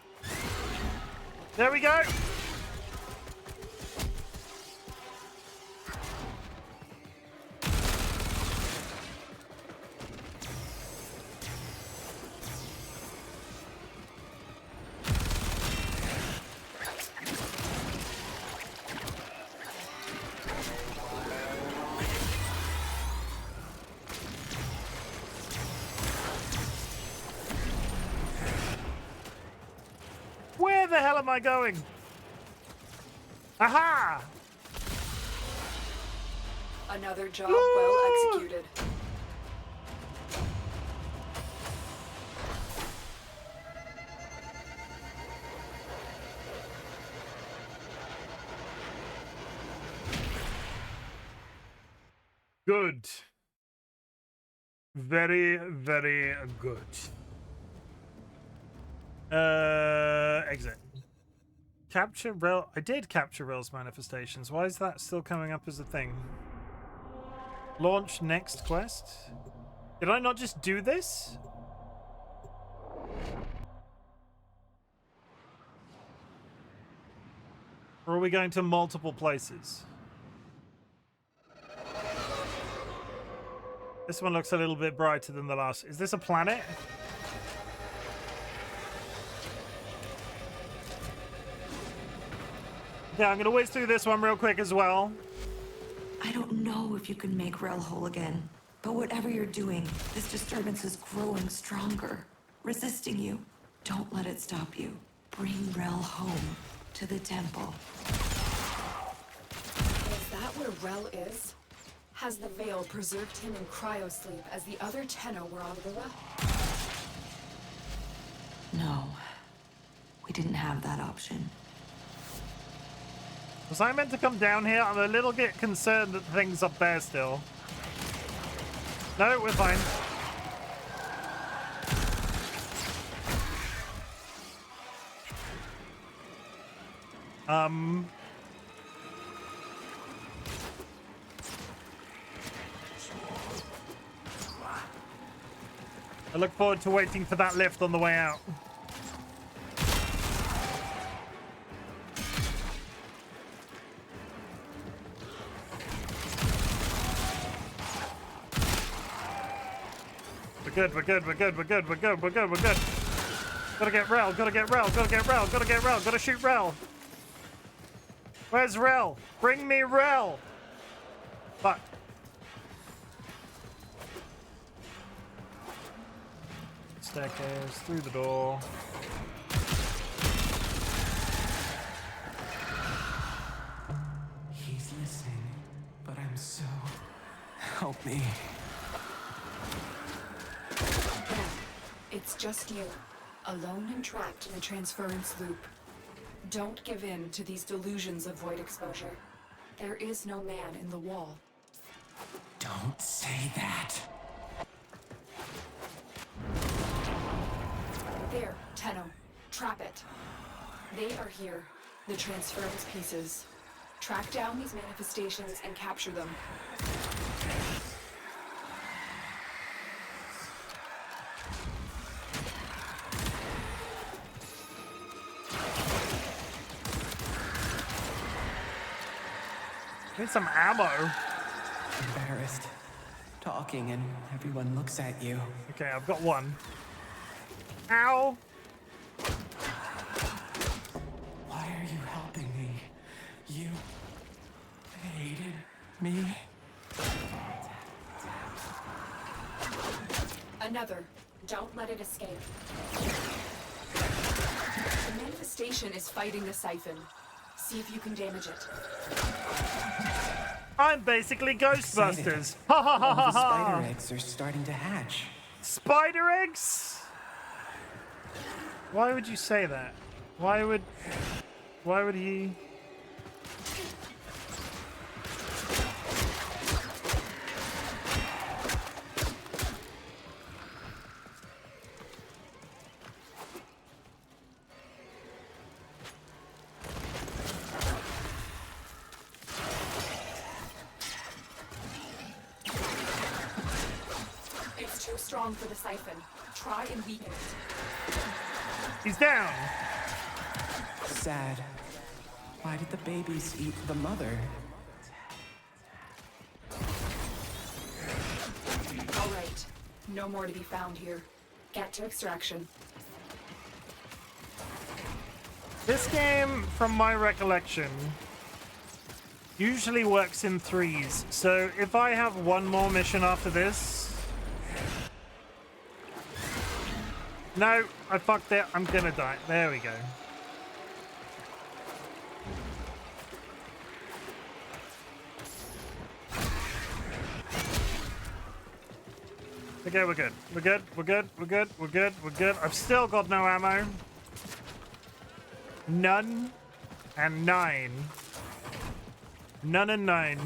There we go. Where the hell am I going? Aha! Another job well executed. Good. Very, very good. Exit. Capture Rel. I did capture Rel's manifestations. Why is that still coming up as a thing? Launch next quest? Did I not just do this? Or are we going to multiple places? This one looks a little bit brighter than the last. Is this a planet? Yeah, I'm gonna whiz through this one real quick as well. I don't know if you can make Rel whole again, but whatever you're doing, this disturbance is growing stronger, resisting you. Don't let it stop you. Bring Rel home to the temple. Is that where Rel is? Has the veil preserved him in cryosleep as the other Tenno were on Lua? No, we didn't have that option. Was I meant to come down here? I'm a little bit concerned that the thing's up there still. No, we're fine. I look forward to waiting for that lift on the way out. We're good, we're good, we're good, we're good, we're good, we're good, we're good. Gotta get Rel, gotta get Rel, gotta get Rel, gotta get Rel, gotta shoot Rel. Where's Rel? Bring me Rel! Fuck. Staircase, through the door. He's listening, but I'm so... Help me. It's just you, alone and trapped in the transference loop. Don't give in to these delusions of void exposure. There is no man in the wall. Don't say that. There, Tenno. Trap it. They are here, the transference pieces. Track down these manifestations and capture them. Need some ammo. Embarrassed. Talking and everyone looks at you. Okay, I've got one. Ow! Why are you helping me? You hated me? Another. Don't let it escape. The manifestation is fighting the siphon. See if you can damage it. I'm basically Ghostbusters. Ha ha ha All ha the ha! spider eggs are starting to hatch. Spider eggs? Why would you say that? Why would he? It's too strong for the siphon. Try and weaken it. He's down. Sad. Why did the babies eat the mother? All right. No more to be found here. Get to extraction. This game, from my recollection, usually works in threes. So if I have one more mission after this... No, I fucked it. I'm gonna die. There we go. Okay, we're good. We're good. We're good. We're good. We're good. We're good. I've still got no ammo. None and 9. None and 9.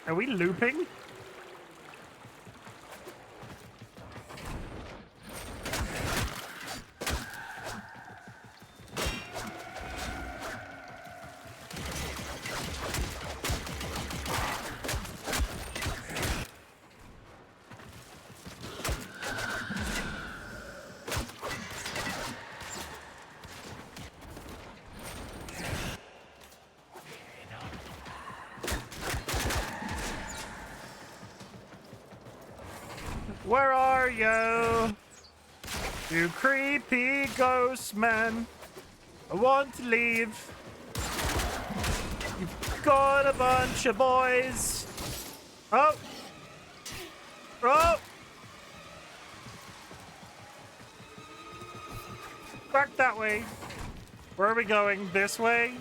Are we looping? Where are you? You creepy ghost man. I want to leave. You've got a bunch of boys. Oh. Oh. Back that way. Where are we going? This way?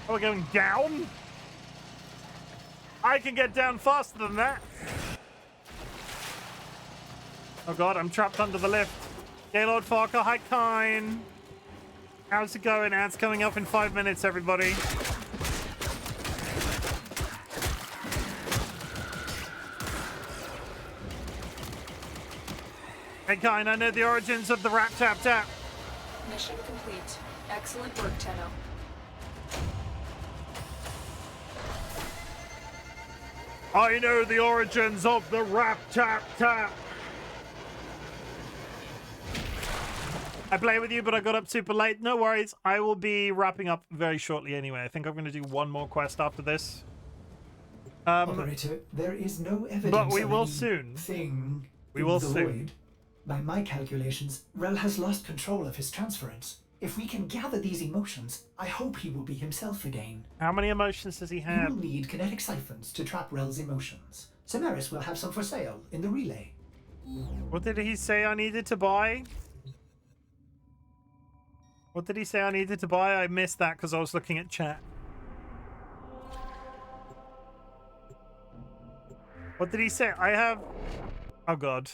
Are we going down? I can get down faster than that. Oh god, I'm trapped under the lift. Gaylord Farker, hi Kine. How's it going? Ads coming up in 5 minutes, everybody. Hey Kine, I know the origins of the rap tap tap. Mission complete. Excellent work, Tenno. I know the origins of the rap tap tap. I play with you, but I got up super late. No worries. I will be wrapping up very shortly anyway. I think I'm going to do one more quest after this. Operator, there is no evidence but we of will any soon. Thing we will the soon. void. By my calculations, Rel has lost control of his transference. If we can gather these emotions, I hope he will be himself again. How many emotions does he have? You will need kinetic siphons to trap Rel's emotions. Samaris will have some for sale in the relay. What did he say I needed to buy? What did he say I needed to buy? I missed that because I was looking at chat. What did he say? I have... Oh, God.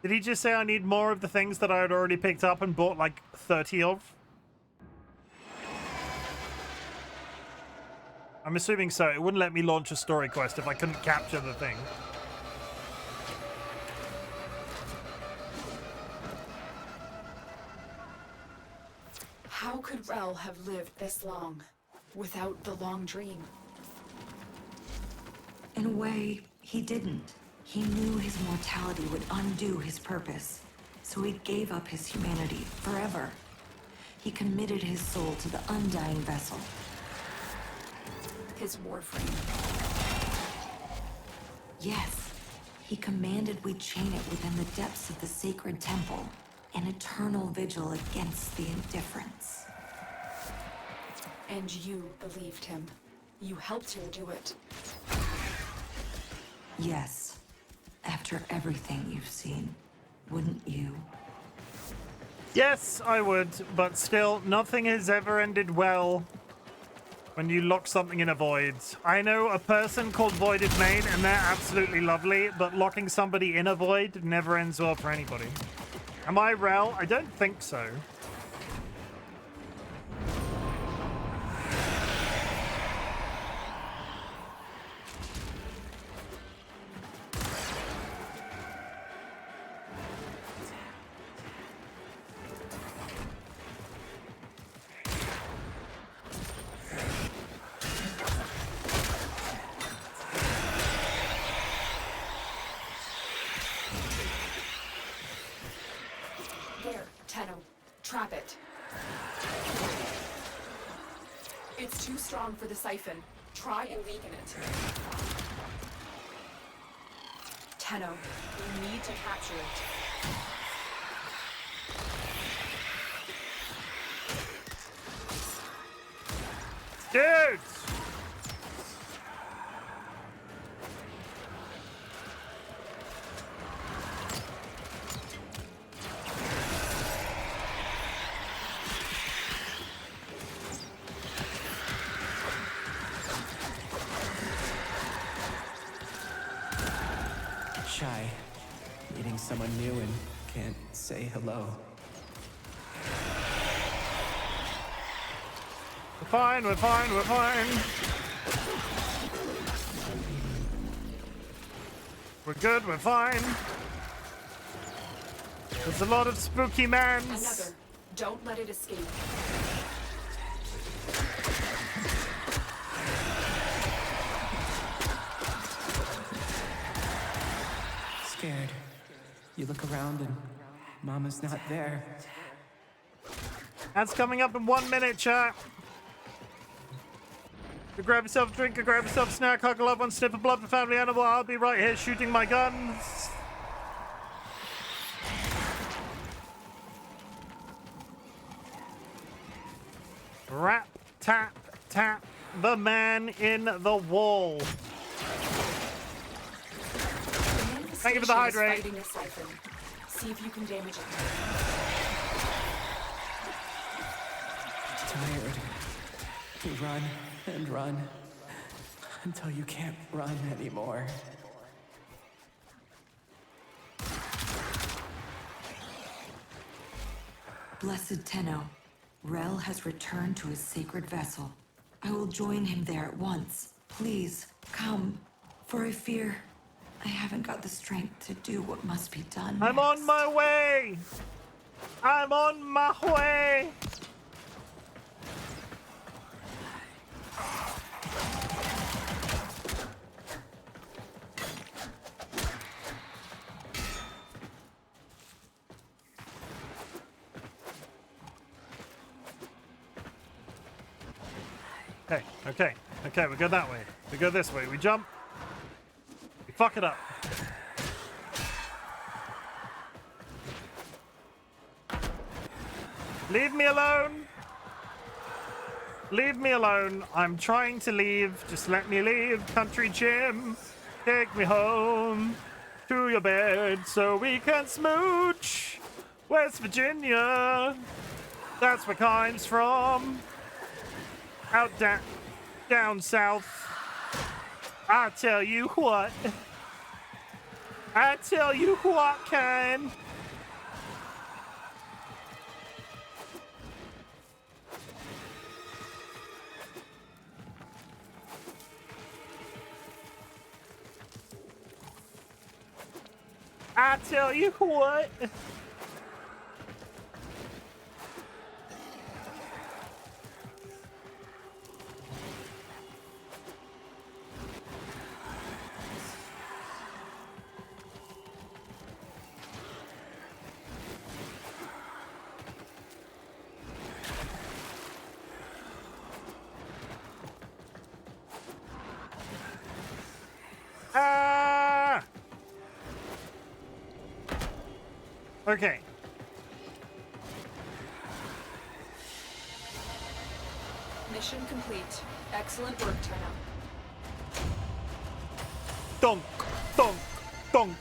Did he just say I need more of the things that I had already picked up and bought like 30 of? I'm assuming so. It wouldn't let me launch a story quest if I couldn't capture the thing. How could Rel have lived this long without the long dream? In a way, he didn't. He knew his mortality would undo his purpose, so he gave up his humanity forever. He committed his soul to the undying vessel. His Warframe. Yes, he commanded we chain it within the depths of the sacred temple, an eternal vigil against the indifference. And you believed him. You helped him do it. Yes. After everything you've seen, wouldn't you? Yes, I would, but still, nothing has ever ended well when you lock something in a void. I know a person called Voided Maid, and they're absolutely lovely, but locking somebody in a void never ends well for anybody. Am I Rel? I don't think so. Trap it. It's too strong for the siphon. Try and weaken it. Tenno, we need to capture it. Dude! Shy. Meeting someone new and can't say hello. We're fine, we're fine, we're fine. We're good, we're fine. There's a lot of spooky mans. Another. Don't let it escape. Scared. You look around and Mama's not there. That's coming up in 1 minute, chat. You grab yourself a drink, you grab yourself a snack, hug a loved one, sniff a blood for family animal. I'll be right here shooting my guns. Rap, tap, tap, the man in the wall. Thank you for the hydrate. Fighting a siphon. See if you can damage it. Tired. You run and run until you can't run anymore. Blessed Tenno, Rel has returned to his sacred vessel. I will join him there at once. Please, come, for I fear I haven't got the strength to do what must be done. I'm next. on my way! I'm on my way! Okay, we go that way. We go this way. We jump. We fuck it up. Leave me alone. Leave me alone. I'm trying to leave. Just let me leave. Country Chim, take me home to your bed so we can smooch. West Virginia, that's where Kind's from. Out down south. I tell you what. I tell you what, Kind. I tell you what. Okay. Mission complete. Excellent work, Tenno. Donk, donk, donk.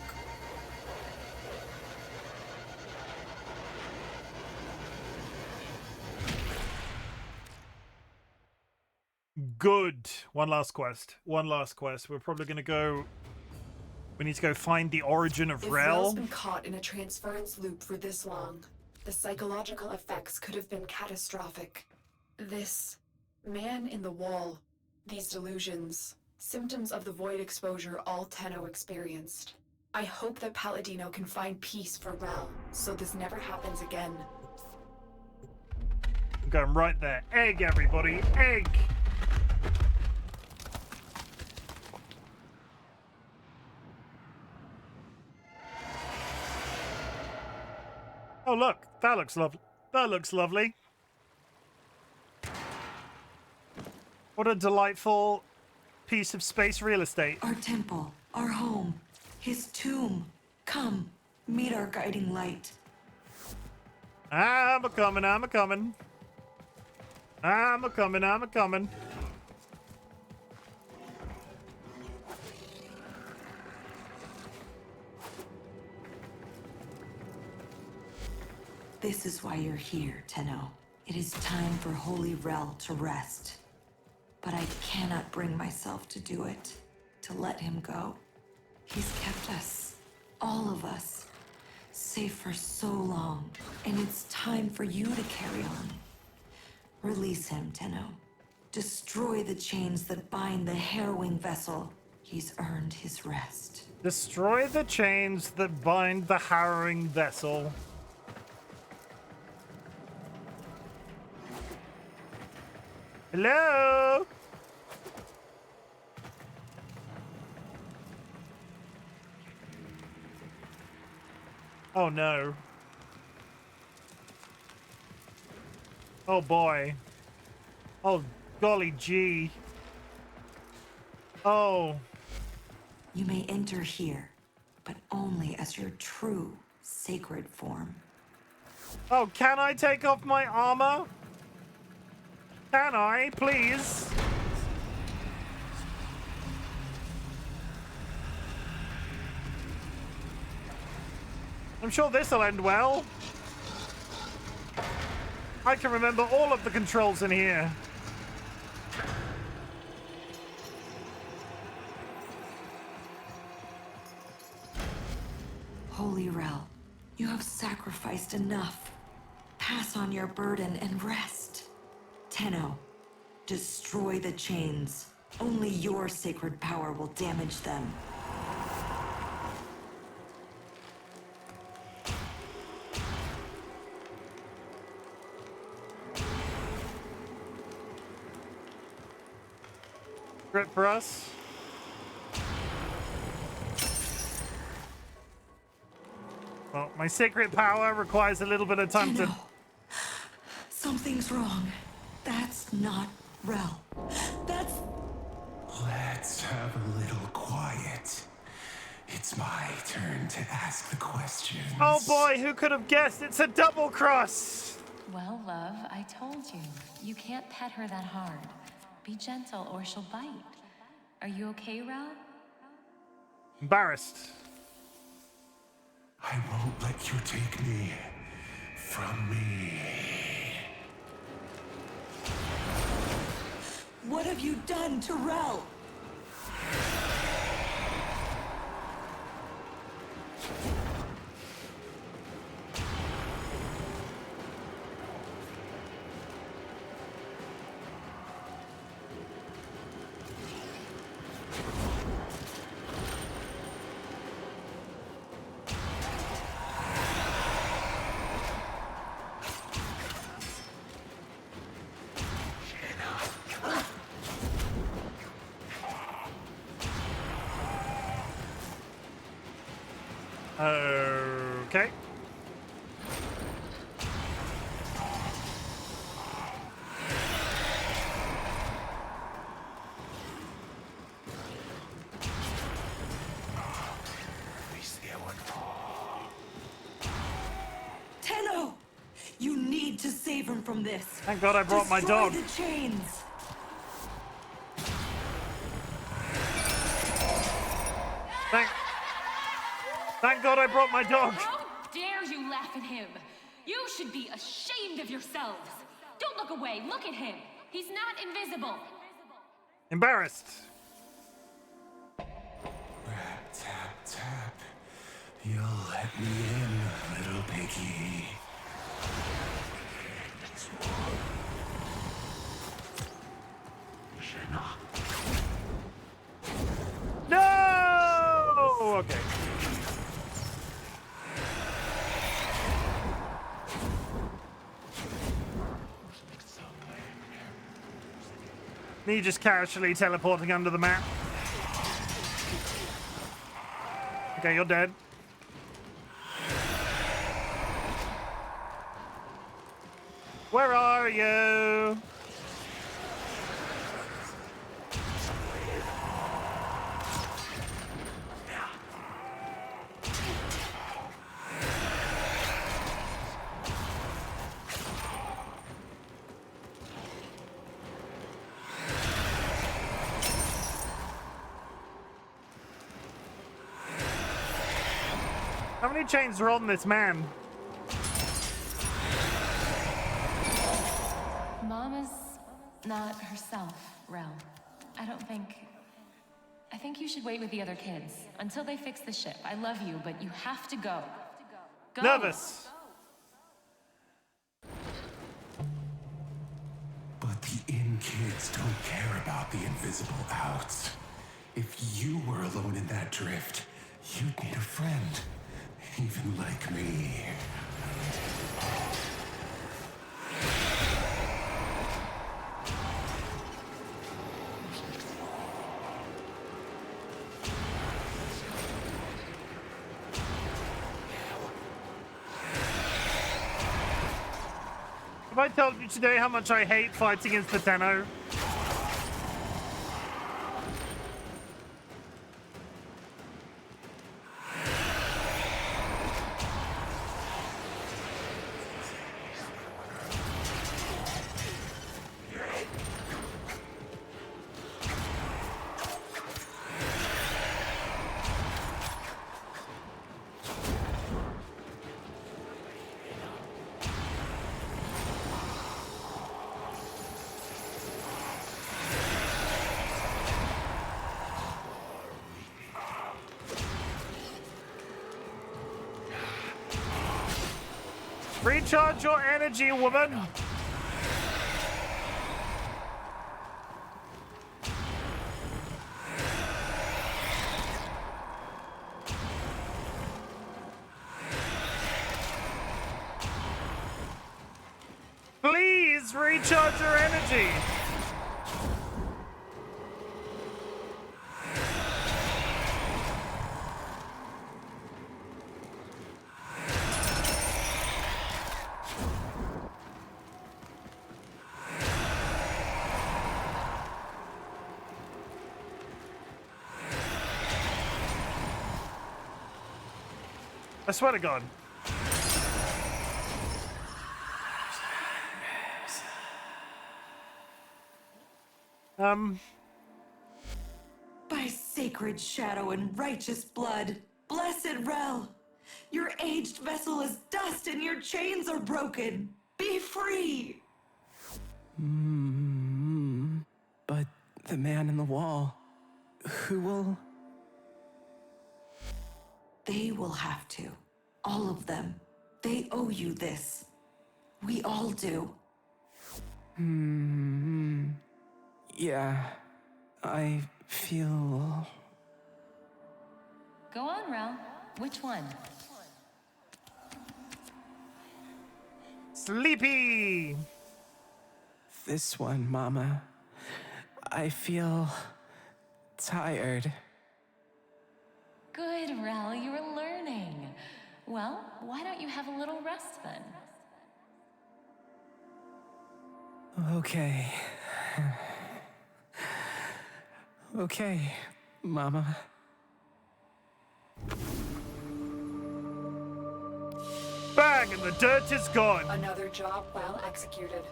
Good. One last quest. We're probably gonna go. We need to go find the origin of If Rel. Rel's been caught in a transference loop for this long, the psychological effects could have been catastrophic. This man in the wall, these delusions, symptoms of the void exposure all Tenno experienced. I hope that Palladino can find peace for Rel, so this never happens again. I'm going right there. Egg, everybody. Egg. Oh, look. That looks lovely. That looks lovely. What a delightful piece of space real estate. Our temple, our home, his tomb. Come, meet our guiding light. I'm a-coming, I'm a-coming. I'm a-coming, I'm a-coming. This is why you're here, Tenno. It is time for Holy Rel to rest. But I cannot bring myself to do it, to let him go. He's kept us, all of us, safe for so long, and it's time for you to carry on. Release him, Tenno. Destroy the chains that bind the harrowing vessel. He's earned his rest. Destroy the chains that bind the harrowing vessel. Hello? Oh no. Oh boy. Oh golly gee. Oh. You may enter here, but only as your true sacred form. Oh, can I take off my armor? Can I, please? I'm sure this'll end well. I can remember all of the controls in here. Holy Rel, you have sacrificed enough. Pass on your burden and rest. Tenno, destroy the chains. Only your sacred power will damage them. Crit for us. Well, my sacred power requires a little bit of time to... Something's wrong. That's not Rel. That's... Let's have a little quiet. It's my turn to ask the questions. Oh boy, who could have guessed? It's a double cross! Well, love, I told you. You can't pet her that hard. Be gentle or she'll bite. Are you okay, Rel? Embarrassed. I won't let you take me from me. What have you done to Rel? Okay. Tenno! You need to save him from this. Thank God I brought my dog. Destroy the chains. Thank God I brought my dog. How dare you laugh at him? You should be ashamed of yourselves. Don't look away. Look at him. He's not invisible. Embarrassed. Rap, tap, tap. You'll let me in, little piggy. No! Okay. Me just casually teleporting under the map. Okay, you're dead. Where are you? How many chains are on this man? Mom is not herself, Rel. I think you should wait with the other kids until they fix the ship. I love you, but you have to go. Go! Nervous. But the in kids don't care about the invisible outs. If you were alone in that drift, you'd need a friend. Even like me. Have I told you today how much I hate fighting against the Tenno? Recharge your energy, woman. Please recharge your energy. I swear to God. By sacred shadow and righteous blood, blessed Rel, your aged vessel is dust and your chains are broken. Be free! But the man in the wall, who will... They will have to. All of them. They owe you this. We all do. Yeah, I feel... Go on, Rel. Which one? Sleepy. This one, Mama. I feel... tired. Good, Rel. You're learning. Well, why don't you have a little rest then? Okay. Okay, Mama. Bang, and the dirt is gone. Another job well executed.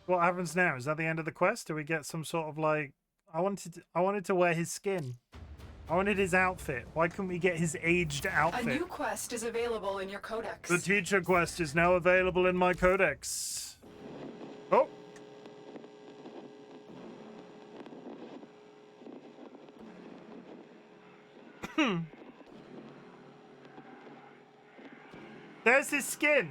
What happens now? Is that the end of the quest? Do we get some sort of like... I wanted to wear his skin. I wanted his outfit. Why couldn't we get his aged A outfit? new quest is available in your codex. The teacher quest is now available in my codex. Oh. There's his skin.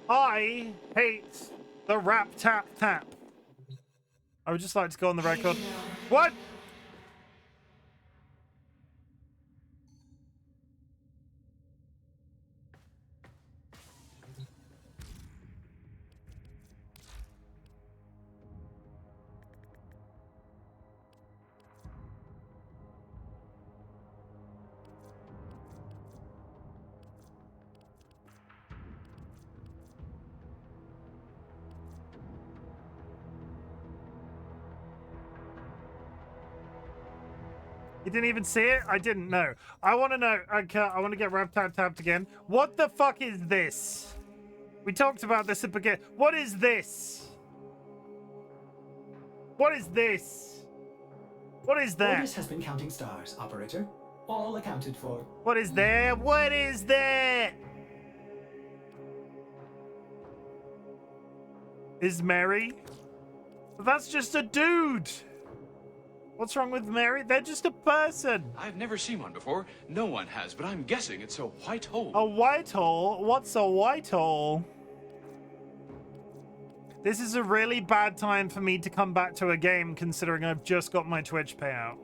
I hate the rap tap tap. I would just like to go on the record. What? You didn't even see it? I didn't know. I want to know. Okay, I want to get rap tap tapped again. What the fuck is this? We talked about this at the beginning. What is this? What is this? What is that? Ordis has been counting stars, operator. All accounted for. What is there? What is that? Is Mary? That's just a dude. What's wrong with Mary? They're just a person. I've never seen one before. No one has, but I'm guessing it's a white hole. A white hole? What's a white hole? This is a really bad time for me to come back to a game, considering I've just got my Twitch payout.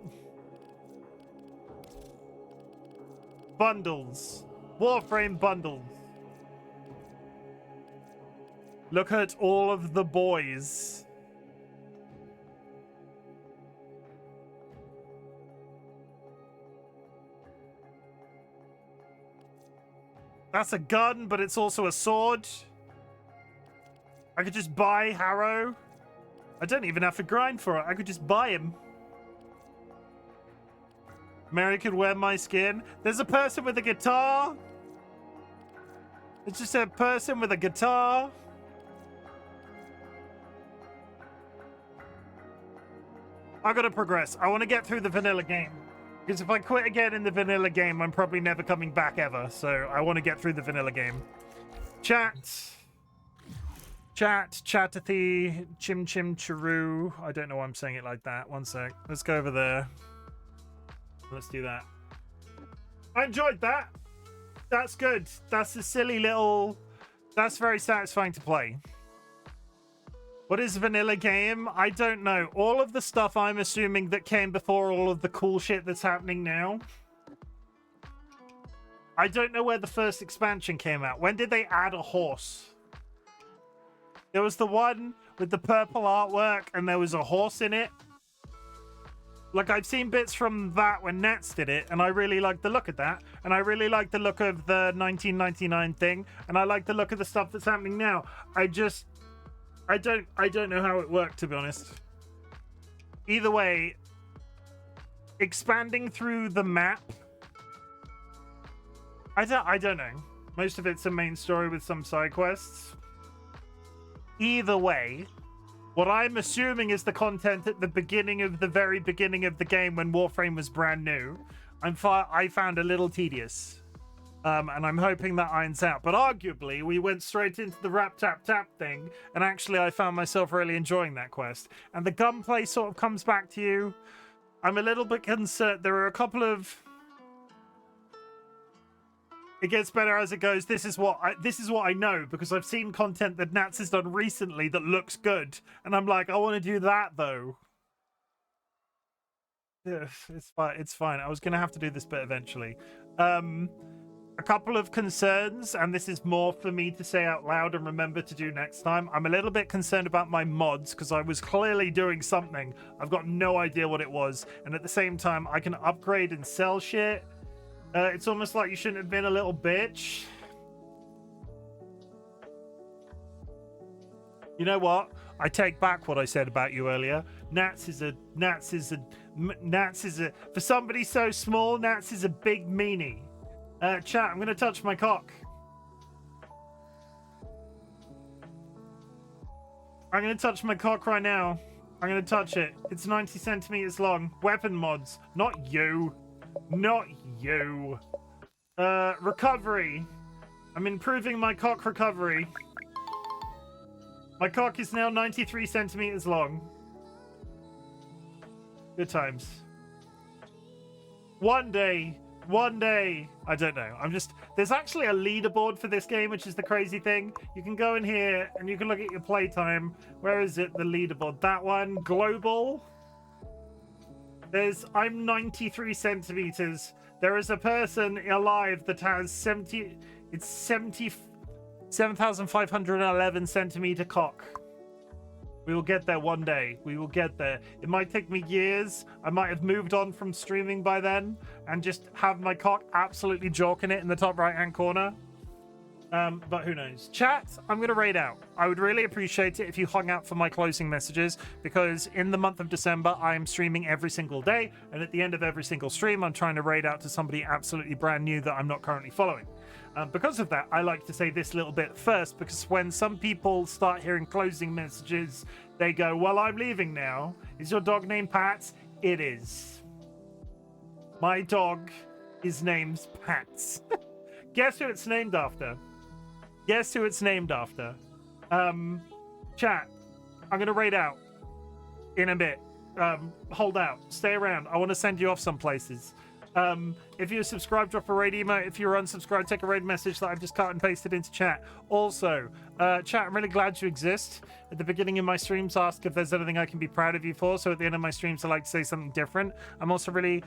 Bundles. Warframe bundles. Look at all of the boys. That's a gun, but it's also a sword. I could just buy Harrow. I don't even have to grind for it. I could just buy him. Mary could wear my skin. There's a person with a guitar. It's just a person with a guitar. I gotta progress. I want to get through the vanilla game. Because if I quit again in the vanilla game, I'm probably never coming back ever. So I want to get through the vanilla game. Chattathy, Chim Chiru. I don't know why I'm saying it like that. One sec. Let's go over there. Let's do that. I enjoyed that. That's good. That's a silly little... That's very satisfying to play. What is vanilla game? I don't know. All of the stuff I'm assuming that came before all of the cool shit that's happening now. I don't know where the first expansion came out. When did they add a horse? There was the one with the purple artwork and there was a horse in it. Like, I've seen bits from that when Nats did it, and I really like the look of that. And I really like the look of the 1999 thing. And I like the look of the stuff that's happening now. I don't know how it worked, to be honest. Either way, expanding through the map, I don't know. Most of it's a main story with some side quests. Either way, what I'm assuming is the content at the beginning of the very beginning of the game when Warframe was brand new, I found a little tedious. And I'm hoping that irons out. But arguably, we went straight into the rap tap tap thing, and actually I found myself really enjoying that quest. And the gunplay sort of comes back to you. I'm a little bit concerned. There are a couple of... It gets better as it goes. This is what I know, because I've seen content that Nats has done recently that looks good. And I'm like, I want to do that, though. Yeah, it's fine. I was going to have to do this bit eventually. A couple of concerns, and this is more for me to say out loud and remember to do next time. I'm a little bit concerned about my mods because I was clearly doing something. I've got no idea what it was. And at the same time, I can upgrade and sell shit. It's almost like you shouldn't have been a little bitch. You know what? I take back what I said about you earlier. Nats is a, for somebody so small, Nats is a big meanie. Chat, I'm going to touch my cock. I'm going to touch my cock right now. I'm going to touch it. It's 90 centimeters long. Weapon mods. Not you. Not you. Recovery. I'm improving my cock recovery. My cock is now 93 centimeters long. Good times. One day, I don't know. There's actually a leaderboard for this game, which is the crazy thing. You can go in here and you can look at your playtime. Where is it, the leaderboard? That one, global. I'm 93 centimeters. There is a person alive that has 7,511 centimeter cock. We will get there one day. We will get there. It might take me years. I might have moved on from streaming by then and just have my cock absolutely jorking it in the top right-hand corner. But who knows? Chat, I'm going to raid out. I would really appreciate it if you hung out for my closing messages, because in the month of December, I am streaming every single day. And at the end of every single stream, I'm trying to raid out to somebody absolutely brand new that I'm not currently following. Because of that, I like to say this little bit first, because when some people start hearing closing messages, they go, well, I'm leaving now. Is your dog named Pats? It is. My dog is named Pats. Guess who it's named after? Guess who it's named after? Chat, I'm going to raid out in a bit. Hold out. Stay around. I want to send you off some places. If you're subscribed, drop a raid emote. If you're unsubscribed, take a raid message that I've just cut and pasted into chat. Also, chat, I'm really glad you exist. At the beginning of my streams, ask if there's anything I can be proud of you for. So at the end of my streams, I like to say something different. I'm also really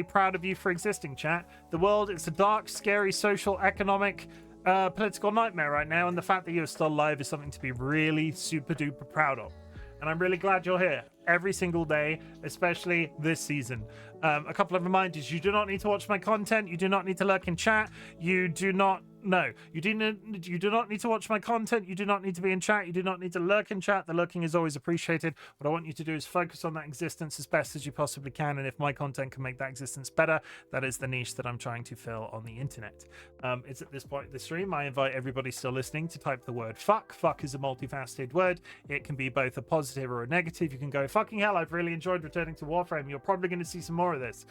proud of you for existing, chat. The world is a dark, scary, social, economic, political nightmare right now, and the fact that you're still alive is something to be really super duper proud of. And I'm really glad you're here every single day, especially this season. A couple of reminders: you do not need to watch my content, you do not need to lurk in chat, you do not No, you do not need to watch my content. You do not need to be in chat. You do not need to lurk in chat. The lurking is always appreciated. What I want you to do is focus on that existence as best as you possibly can. And if my content can make that existence better, that is the niche that I'm trying to fill on the internet. It's at this point of the stream, I invite everybody still listening to type the word fuck. Fuck is a multifaceted word. It can be both a positive or a negative. You can go, fucking hell, I've really enjoyed returning to Warframe. You're probably going to see some more of this.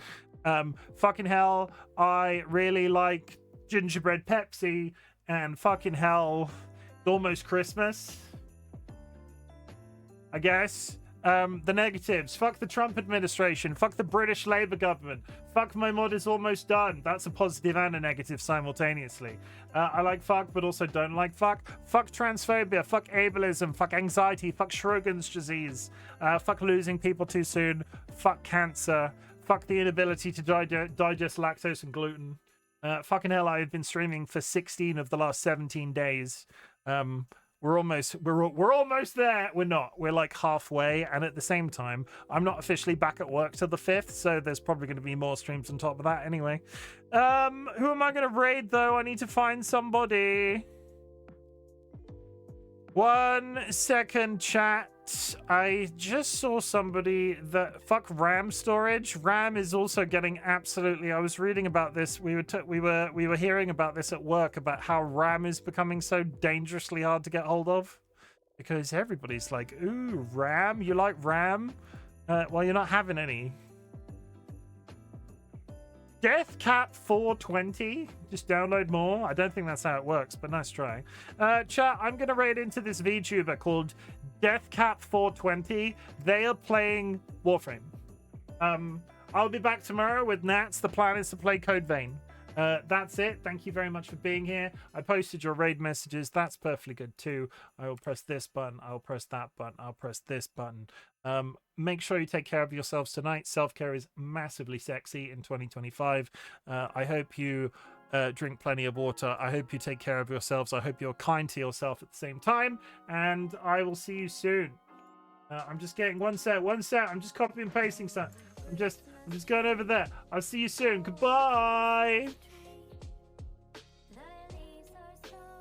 Fucking hell, I really like gingerbread Pepsi, and fucking hell, it's almost Christmas, I guess. The negatives: fuck the Trump administration, fuck the British Labour government, fuck my mod is almost done. That's a positive and a negative simultaneously. I like fuck, but also don't like fuck. Fuck transphobia, fuck ableism, fuck anxiety, fuck Sjogren's disease, fuck losing people too soon, fuck cancer, fuck the inability to digest lactose and gluten. Fucking hell, I've been streaming for 16 of the last 17 days. We're almost there. We're not. We're like halfway, and at the same time, I'm not officially back at work till the 5th, so there's probably going to be more streams on top of that anyway. Who am I going to raid though? I need to find somebody. 1 second, chat. I just saw somebody that fuck RAM storage. RAM is also getting absolutely. I was reading about this. We were hearing about this at work about how RAM is becoming so dangerously hard to get hold of because everybody's like, "Ooh, RAM? You like RAM?" Well, you're not having any. Death Cap 420. Just download more. I don't think that's how it works, but nice try. Chat, I'm going to raid into this VTuber called Death Cap 420. They are playing Warframe. I'll be back tomorrow with Nats. The plan is to play Code Vein. That's it. Thank you very much for being here. I posted your raid messages. That's perfectly good too. I will press this button. I'll press that button. I'll press this button. Make sure you take care of yourselves tonight. Self-care is massively sexy in 2025. I hope you drink plenty of water. I hope you take care of yourselves. I hope you're kind to yourself at the same time. And I will see you soon. I'm just getting one set. I'm just copying and pasting stuff. I'm just going over there. I'll see you soon. Goodbye.